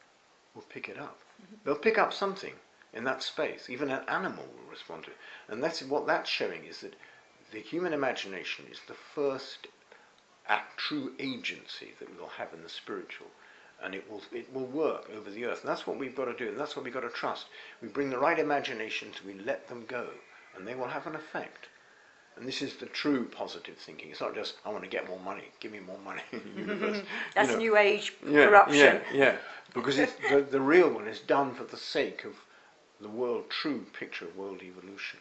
will pick it up. They'll pick up something in that space. Even an animal will respond to it. And what that's showing is that the human imagination is the first true agency that we'll have in the spiritual. And it will work over the earth. And that's what we've got to do, and that's what we've got to trust. We bring the right imaginations, we let them go, and they will have an effect. And this is the true positive thinking. It's not just, I want to get more money, give me more money in the universe. That's New Age corruption. Yeah. Because the real one is done for the sake of the true picture of world evolution.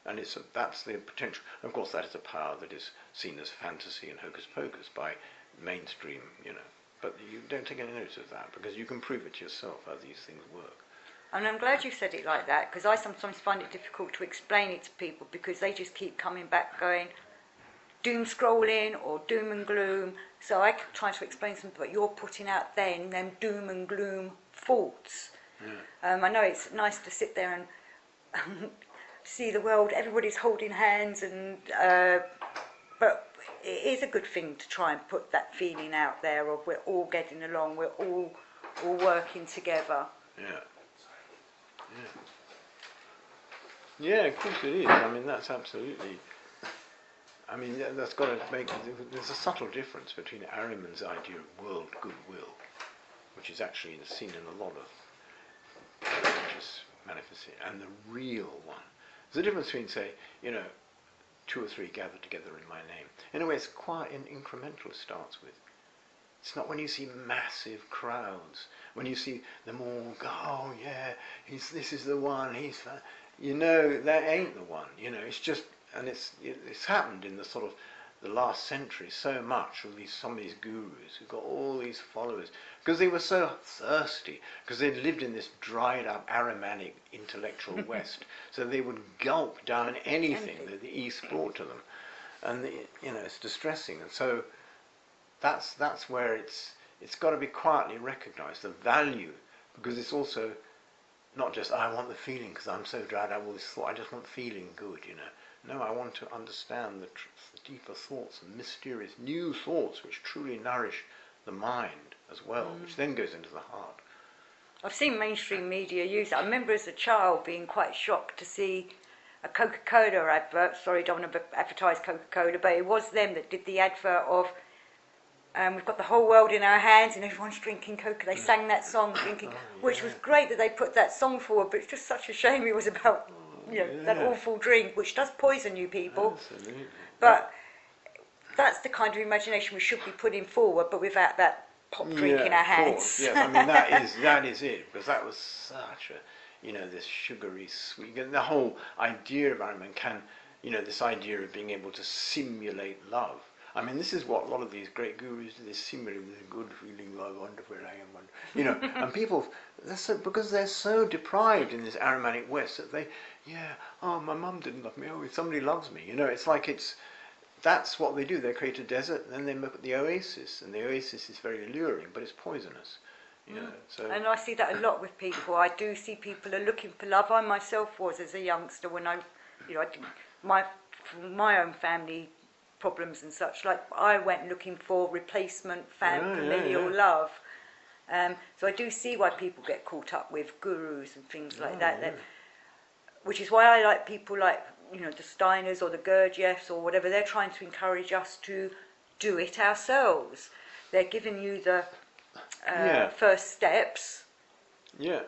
And that's the potential. Of course, that is a power that is seen as fantasy and hocus pocus by mainstream, But you don't take any notice of that, because you can prove it to yourself how these things work. And I'm glad you said it like that, because I sometimes find it difficult to explain it to people, because they just keep coming back going doom scrolling or doom and gloom. So I try to explain something, but you're putting out them doom and gloom thoughts. I know it's nice to sit there and see the world, everybody's holding hands, but it is a good thing to try and put that feeling out there of we're all getting along, we're all working together. Yeah, of course it is. That's absolutely I mean, that's got to make. There's a subtle difference between Ahriman's idea of world goodwill, which is actually seen in a lot of religious manifestation, and the real one. There's a difference between, say, 2 or 3 gathered together in my name. In a way, it's quite incremental. It starts with. It's not when you see massive crowds, when you see them all go, oh yeah, this is the one. That ain't the one. It's just, and it's happened in the sort of the last century so much with some of these gurus who've got all these followers because they were so thirsty, because they'd lived in this dried up Ahrimanic intellectual West, so they would gulp down anything that the East brought to them, and it's distressing. And so that's where it's got to be quietly recognised, the value, because it's also not just I want the feeling because I'm so dried out all this thought. I just want feeling good, No, I want to understand the deeper thoughts and mysterious new thoughts which truly nourish the mind as well, which then goes into the heart. I've seen mainstream media use it. I remember as a child being quite shocked to see a Coca-Cola advert. Sorry, don't want to advertise Coca-Cola, but it was them that did the advert of we've got the whole world in our hands and everyone's drinking Coca. They sang that song, which was great that they put that song forward, but it's just such a shame it was about that awful drink which does poison you people. Absolutely. But that's the kind of imagination we should be putting forward, but without that pop drink in our hands. Yes, I mean that is it, because that was such a this sugary sweet, and the whole idea of Ahriman this idea of being able to simulate love. I mean, this is what a lot of these great gurus do. They simulate this good feeling, love, wonderful, I am, and people, because they're so deprived in this Ahrimanic West that they, my mum didn't love me. Oh, somebody loves me. It's like that's what they do. They create a desert, and then they look at the oasis, and the oasis is very alluring, but it's poisonous. So. And I see that a lot with people. I do see people are looking for love. I myself was as a youngster when I did my own family problems and such, like I went looking for replacement familial love. So I do see why people get caught up with gurus and things like that, which is why I like people like the Steiners or the Gurdjieffs or whatever. They're trying to encourage us to do it ourselves. They're giving you the first steps. Yeah,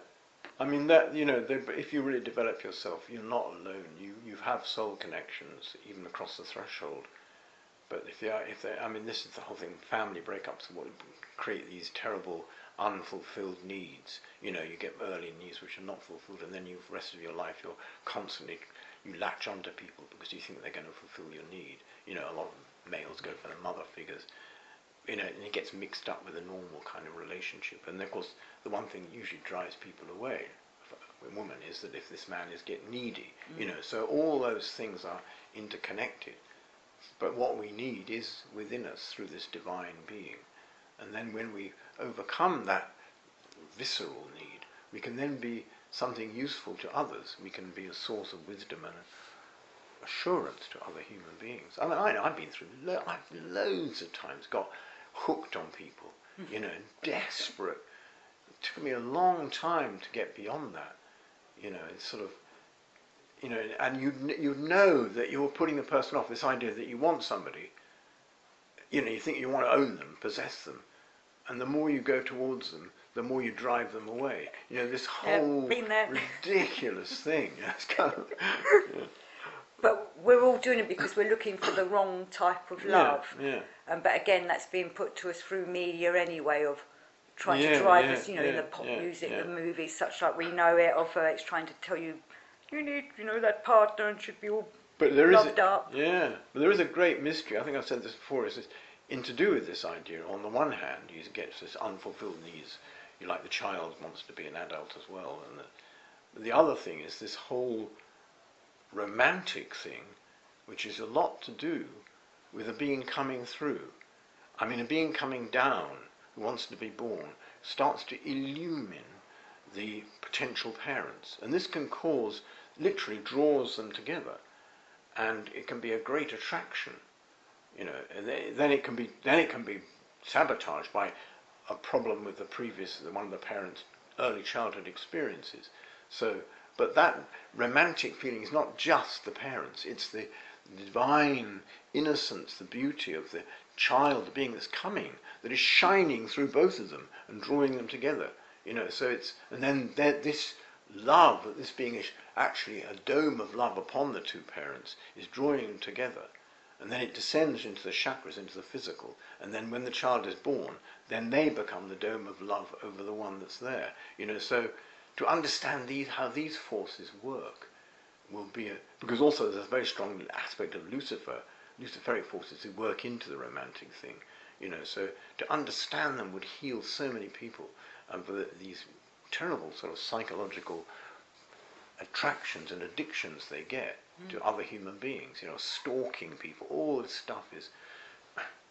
I mean that if you really develop yourself, you're not alone. You have soul connections even across the threshold. But if they, I mean, this is the whole thing. Family breakups what create these terrible unfulfilled needs. You get early needs which are not fulfilled, and then the rest of your life you're constantly you latch onto people because you think they're going to fulfill your need. A lot of males go for the mother figures. And it gets mixed up with a normal kind of relationship. And of course, the one thing that usually drives people away, a woman, is that if this man is get needy. So all those things are interconnected. But what we need is within us through this divine being. And then when we overcome that visceral need, we can then be something useful to others. We can be a source of wisdom and assurance to other human beings. I mean, I've been through, I've loads of times got hooked on people, desperate. It took me a long time to get beyond that. It's sort of, and you know that you're putting the person off, this idea that you want somebody, you think you want to own them, possess them, and the more you go towards them, the more you drive them away. This whole ridiculous thing. It's kind of, But we're all doing it because we're looking for the wrong type of love. But again, that's being put to us through media anyway, of trying to drive us, in the pop music, the movies, such like We Know It, of it's trying to tell you, you need, that partner and should be all loved up. Yeah, but there is a great mystery. I think I've said this before. Is this to do with this idea? On the one hand, you get this unfulfilled needs. You like the child wants to be an adult as well, and the other thing is this whole romantic thing, which is a lot to do with a being coming through. I mean, a being coming down who wants to be born starts to illumine the potential parents, and this can cause, literally draws them together, and it can be a great attraction, and then it can be sabotaged by a problem with one of the parents' early childhood experiences. So, but that romantic feeling is not just the parents; it's the the divine innocence, the beauty of the child, the being that's coming, that is shining through both of them and drawing them together. So it's, and then this love, this being is actually a dome of love upon the two parents, is drawing them together. And then it descends into the chakras, into the physical. And then when the child is born, then they become the dome of love over the one that's there. So to understand how these forces work will be because also there's a very strong aspect of Luciferic forces who work into the romantic thing. So to understand them would heal so many people for these terrible sort of psychological attractions and addictions they get to other human beings, stalking people, all this stuff is,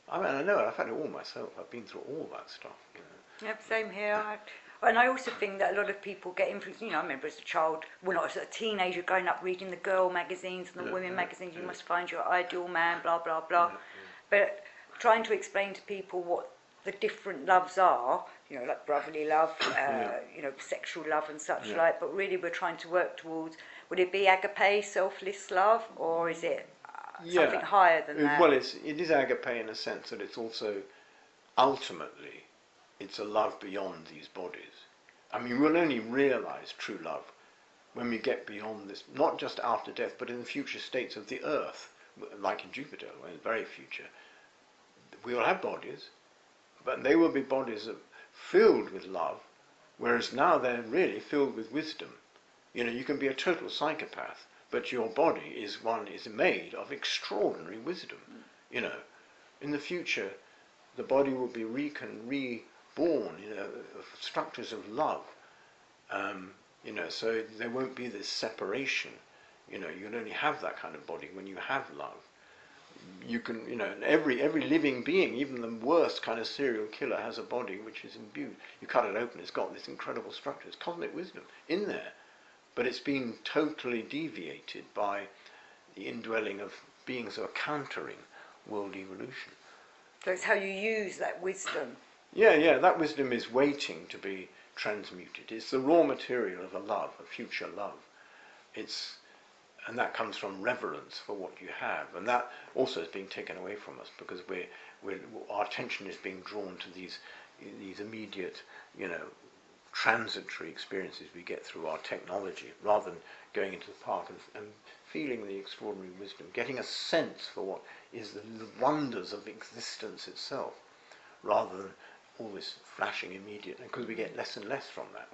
I know, I've had it all myself, I've been through all that stuff, Yep, same here. And I also think that a lot of people get influenced, I remember as a child, well not as a teenager, growing up reading the girl magazines and the women magazines, you must find your ideal man, blah, blah, blah. But trying to explain to people what the different loves are, like brotherly love, sexual love and such like, but really we're trying to work towards, would it be agape, selfless love, or is it something higher than that? Well, it is agape in a sense that it's also, ultimately, it's a love beyond these bodies. I mean, we'll only realise true love when we get beyond this, not just after death, but in the future states of the earth, like in Jupiter, in the very future. We will have bodies, but they will be bodies filled with love, whereas now they're really filled with wisdom. You can be a total psychopath, but your body is made of extraordinary wisdom. In the future, the body will be reborn, structures of love. So there won't be this separation. You'll only have that kind of body when you have love. You can, every living being, even the worst kind of serial killer, has a body which is imbued. You cut it open, it's got this incredible structure. It's cosmic wisdom in there, but it's been totally deviated by the indwelling of beings who are countering world evolution. So it's how you use that wisdom. Yeah, that wisdom is waiting to be transmuted. It's the raw material of a love, a future love. And that comes from reverence for what you have, and that also is being taken away from us because our attention is being drawn to these immediate, transitory experiences we get through our technology, rather than going into the park and feeling the extraordinary wisdom, getting a sense for what is the wonders of existence itself, rather than all this flashing immediate. Because we get less and less from that.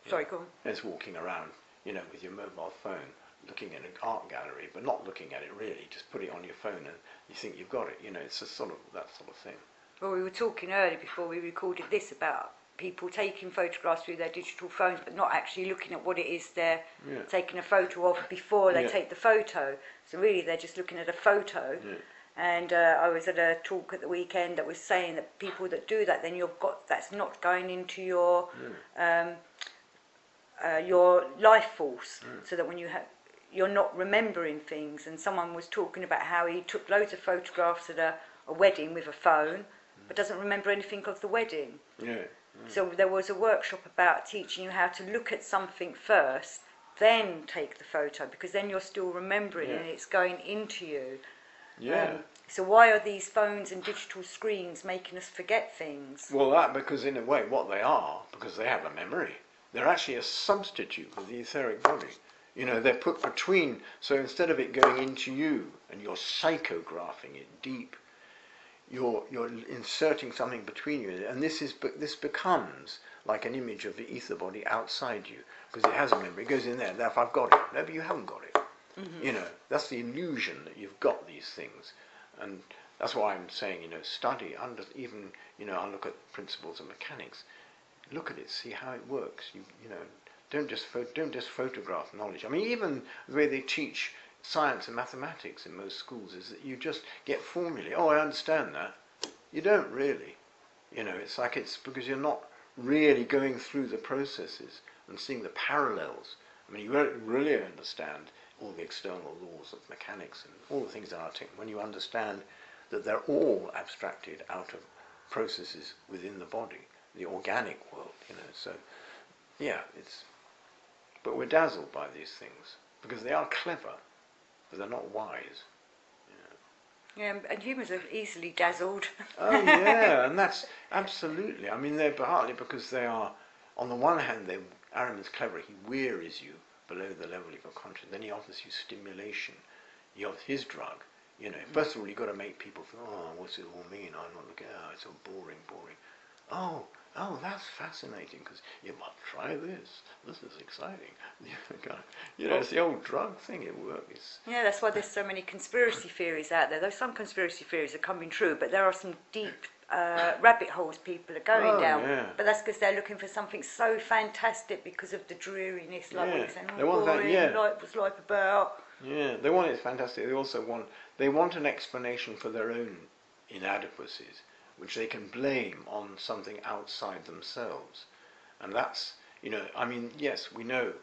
Sorry, go on. It's walking around, with your mobile phone, looking at an art gallery, but not looking at it really, just put it on your phone and you think you've got it. It's a sort of that sort of thing. Well, we were talking earlier before we recorded this about people taking photographs through their digital phones but not actually looking at what it is they're taking a photo of before they take the photo. So really they're just looking at a photo. And I was at a talk at the weekend that was saying that people that do that, then that's not going into your life force, so that when you're not remembering things. And someone was talking about how he took loads of photographs at a wedding with a phone, but doesn't remember anything of the wedding. So there was a workshop about teaching you how to look at something first, then take the photo, because then you're still remembering and it's going into you. So why are these phones and digital screens making us forget things? Well, because in a way what they are, because they have a memory, they're actually a substitute for the etheric body. They're put between, so instead of it going into you and you're psychographing it deep, you're inserting something between you, and this becomes like an image of the ether body outside you, because it has a memory. It goes in there. Now, if I've got it, maybe you haven't got it. That's the illusion that you've got these things, and that's why I'm saying, study under even, I look at principles of mechanics. Look at it, see how it works. Don't just photograph knowledge. I mean, even the way they teach science and mathematics in most schools is that you just get formulae. Oh, I understand that. You don't really. It's like it's because you're not really going through the processes and seeing the parallels. I mean, you won't really understand all the external laws of mechanics and all the things that are when you understand that they're all abstracted out of processes within the body, the organic world. So yeah, but we're dazzled by these things because they are clever. but they're not wise. Yeah, and humans are easily dazzled. Oh yeah, and that's absolutely. I mean, they're partly because they are, on the one hand, Aramin's clever. He wearies you below the level of your conscience. Then he offers you stimulation. He offers his drug. First of all, you've got to make people feel, oh, what's it all mean? I'm not looking. Oh, it's all boring. Oh, that's fascinating because you must try this. This is exciting. It's the old drug thing. It works. Yeah, that's why there's so many conspiracy theories out there. Though some conspiracy theories are coming true, but there are some deep rabbit holes people are going down. Yeah. But that's because they're looking for something so fantastic because of the dreariness, like what you're saying, They want boring, that, yeah. what's life about? Yeah, they want it fantastic. They also want an explanation for their own inadequacies, which they can blame on something outside themselves. And that's, yes, we know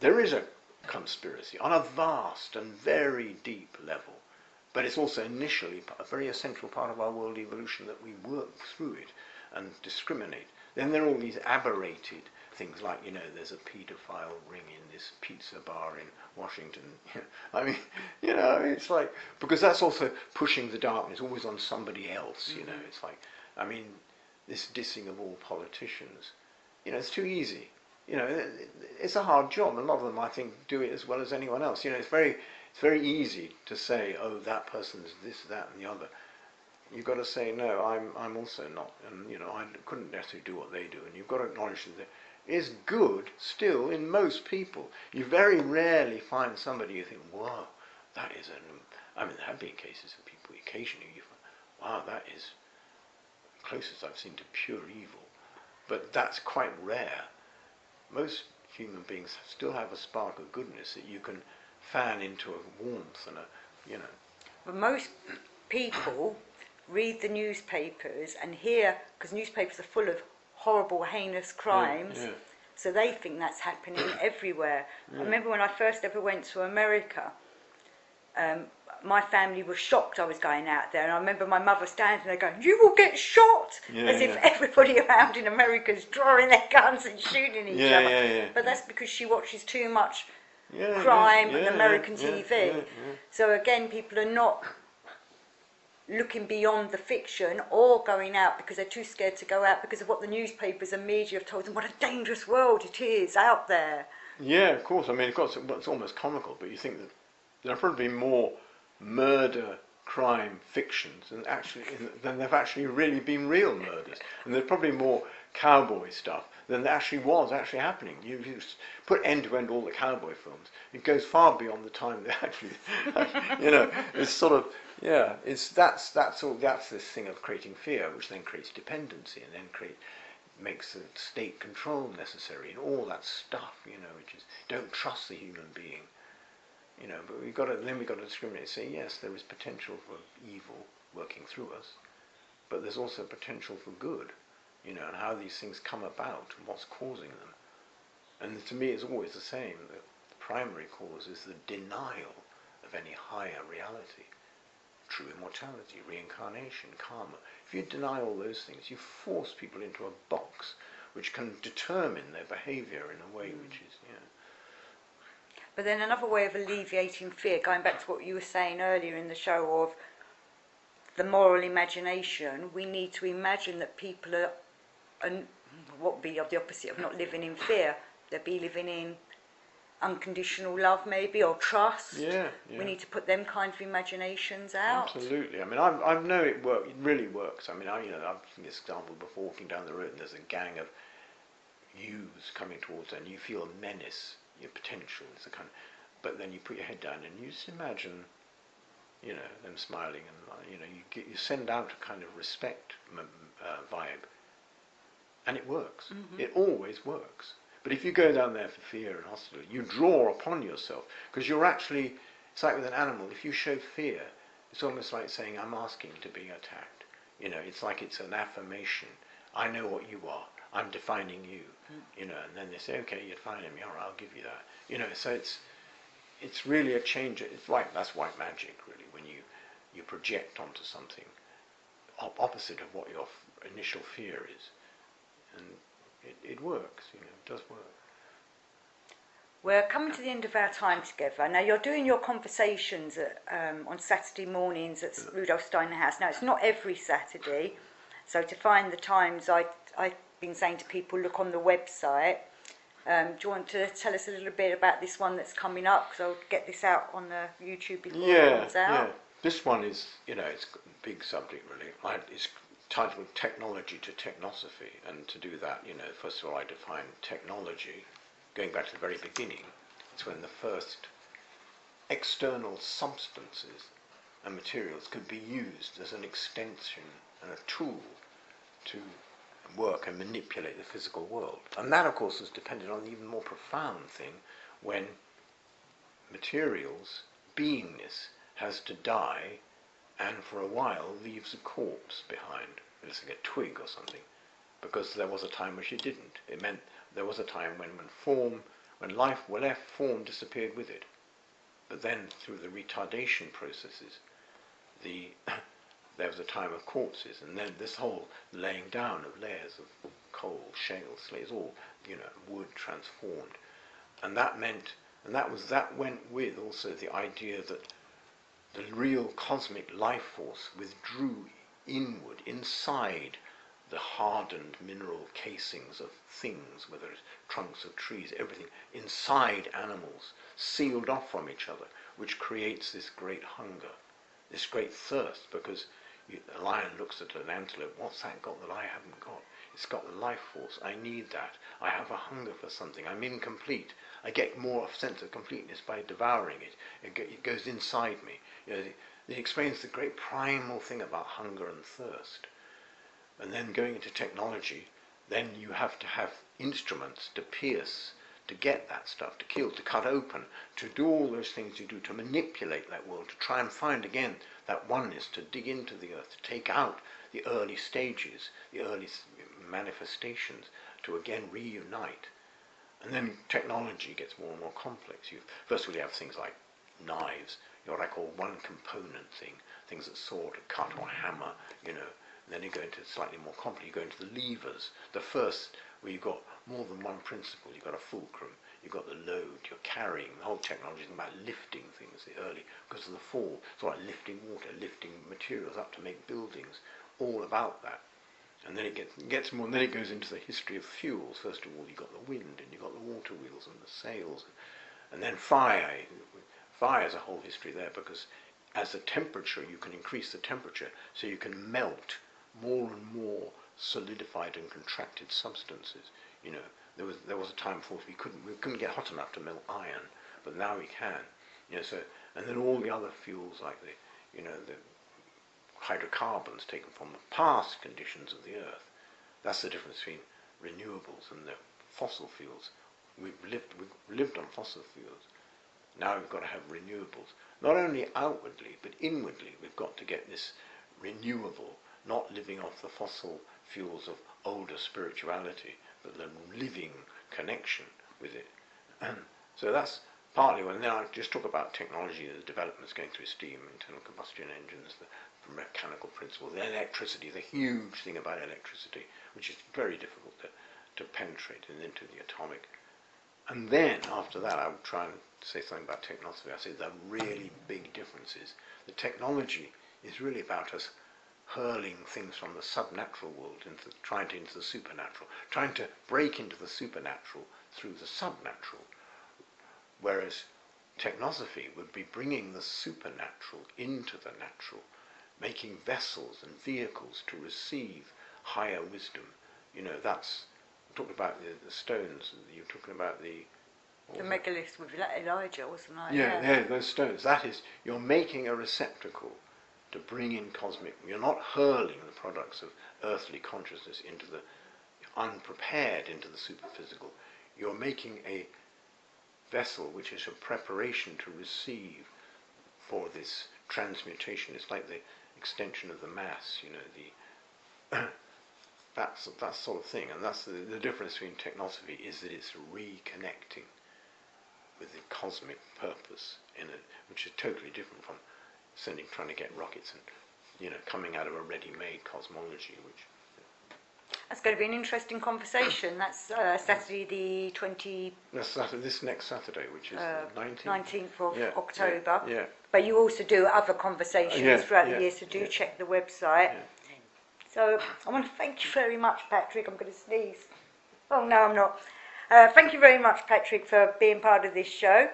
there is a conspiracy on a vast and very deep level, but it's also initially a very essential part of our world evolution that we work through it and discriminate. Then there are all these aberrated things like, there's a paedophile ring in this pizza bar in Washington. It's like, because that's also pushing the darkness always on somebody else, It's like, this dissing of all politicians, it's too easy. It's a hard job. A lot of them, I think, do it as well as anyone else. It's very easy to say, oh, that person's this, that, and the other. You've got to say, no, I'm also not, and I couldn't necessarily do what they do. And you've got to acknowledge that there is good still in most people. You very rarely find somebody you think, wow, that is there have been cases of people occasionally you find, wow, that is the closest I've seen to pure evil. But that's quite rare. Most human beings still have a spark of goodness that you can fan into a warmth and But most people read the newspapers and hear, because newspapers are full of horrible, heinous crimes, so they think that's happening everywhere. I remember when I first ever went to America, my family was shocked I was going out there, and I remember my mother standing there going, "You will get shot," as if everybody around in America is drawing their guns and shooting each other. But that's because she watches too much crime and American TV. So again, people are not looking beyond the fiction or going out because they're too scared to go out because of what the newspapers and media have told them, what a dangerous world it is out there. Yeah, of course. Of course, it's almost comical, but you think that there have probably been more murder, crime fictions than there've actually really been real murders. And there's probably more cowboy stuff than there actually was happening. You put end to end all the cowboy films, it goes far beyond the time they actually, it's sort of, that's this thing of creating fear, which then creates dependency and then makes the state control necessary and all that stuff, which is, don't trust the human being. But we've got to discriminate and say, yes, there is potential for evil working through us, but there's also potential for good, and how these things come about and what's causing them. And to me, it's always the same. The primary cause is the denial of any higher reality, true immortality, reincarnation, karma. If you deny all those things, you force people into a box which can determine their behaviour in a way which is, But then another way of alleviating fear, going back to what you were saying earlier in the show of the moral imagination, we need to imagine that people are, and what would be the opposite of not living in fear? They'd be living in unconditional love maybe, or trust. We need to put them kind of imaginations out. Absolutely. I know it really works. I've seen this example before, walking down the road and there's a gang of youths coming towards it and you feel a menace. Your potential is but then you put your head down and you just imagine, them smiling and you send out a kind of respect vibe, and it works. It always works. But if you go down there for fear and hostility, you draw upon yourself because you're actually. It's like with an animal. If you show fear, it's almost like saying, "I'm asking to be attacked." It's like it's an affirmation. I know what you are. I'm defining you, and then they say, okay, you're defining me, all right, I'll give you that, so it's really a change. It's like, that's white magic, really, when you project onto something opposite of what your initial fear is, and it works, it does work. We're coming to the end of our time together. Now, you're doing your conversations on Saturday mornings at Rudolf Steiner House. Now, it's not every Saturday, so to find the times, I've been saying to people, look on the website. Do you want to tell us a little bit about this one that's coming up? Because I'll get this out on the YouTube before it comes out. Yeah. This one is, it's a big subject really. It's titled Technology to Technosophy, and to do that, first of all I define technology, going back to the very beginning. It's when the first external substances and materials could be used as an extension and a tool to work and manipulate the physical world. And that, of course, is dependent on the even more profound thing when materials, beingness, has to die and for a while leaves a corpse behind. It's like a twig or something, because there was a time which it didn't. It meant there was a time when life left, form disappeared with it. But then through the retardation processes, there was a time of corpses, and then this whole laying down of layers of coal, shale, slates, all wood transformed, and that went with also the idea that the real cosmic life force withdrew inward, inside the hardened mineral casings of things, whether it's trunks of trees, everything, inside animals, sealed off from each other, which creates this great hunger, this great thirst, because a lion looks at an antelope, what's that got that I haven't got? It's got the life force, I need that, I have a hunger for something, I'm incomplete, I get more of a sense of completeness by devouring it, it goes inside me. It explains the great primal thing about hunger and thirst. And then going into technology, then you have to have instruments to pierce, to get that stuff, to kill, to cut open, to do all those things you do, to manipulate that world, to try and find again that oneness, to dig into the earth, to take out the early stages, the early manifestations, to again reunite. And then technology gets more and more complex. First of all, you have things like knives, what I call one component things that saw or cut or hammer, and then you go into slightly more complex, you go into the levers. The first, where you've got more than one principle, you've got a fulcrum, you've got the load, you're carrying, the whole technology is about lifting things, the early, because of the fall, it's like lifting water, lifting materials up to make buildings, all about that. And then it gets more, and then it goes into the history of fuels. First of all, you've got the wind, and you've got the water wheels and the sails, and then fire. Fire is a whole history there, because as the temperature, you can increase the temperature, so you can melt more and more solidified and contracted substances. There was a time before we couldn't get hot enough to melt iron, but now we can. So, and then all the other fuels like the hydrocarbons taken from the past conditions of the earth. That's the difference between renewables and the fossil fuels. We've lived on fossil fuels. Now we've got to have renewables. Not only outwardly, but inwardly, we've got to get this renewable, not living off the fossil fuels of older spirituality, but the living connection with it. So that's partly when now I just talk about technology, the developments going through steam, internal combustion engines, the mechanical principle, the electricity, the huge thing about electricity, which is very difficult to penetrate into the atomic. And then after that, I would try and say something about technosophy. I say the really big difference is the technology is really about us hurling things from the subnatural world into the supernatural, trying to break into the supernatural through the subnatural, whereas technosophy would be bringing the supernatural into the natural, making vessels and vehicles to receive higher wisdom. That's talking about the stones. You're talking about the megalith with Elijah, wasn't I? Yeah, those stones. That is, you're making a receptacle to bring in cosmic. You're not hurling the products of earthly consciousness into the unprepared, into the superphysical. You're making a vessel which is a preparation to receive for this transmutation. It's like the extension of the mass, that sort of thing. And that's the difference between technosophy, is that it's reconnecting with the cosmic purpose in it, which is totally different from trying to get rockets and coming out of a ready-made cosmology. That's going to be an interesting conversation. That's Saturday the 20. That's Saturday, this next Saturday, which is the 19th. 19th of Yeah, October. Yeah. But you also do other conversations throughout the year, so do check the website. Yeah. So I want to thank you very much, Patrick. I'm going to sneeze. Oh, no, I'm not. Thank you very much, Patrick, for being part of this show.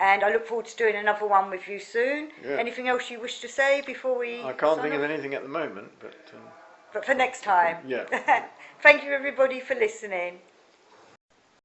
And I look forward to doing another one with you soon. Yeah. Anything else you wish to say before we I can't sign think of off? anything at the moment, but... But for next time. Yeah. Thank you, everybody, for listening.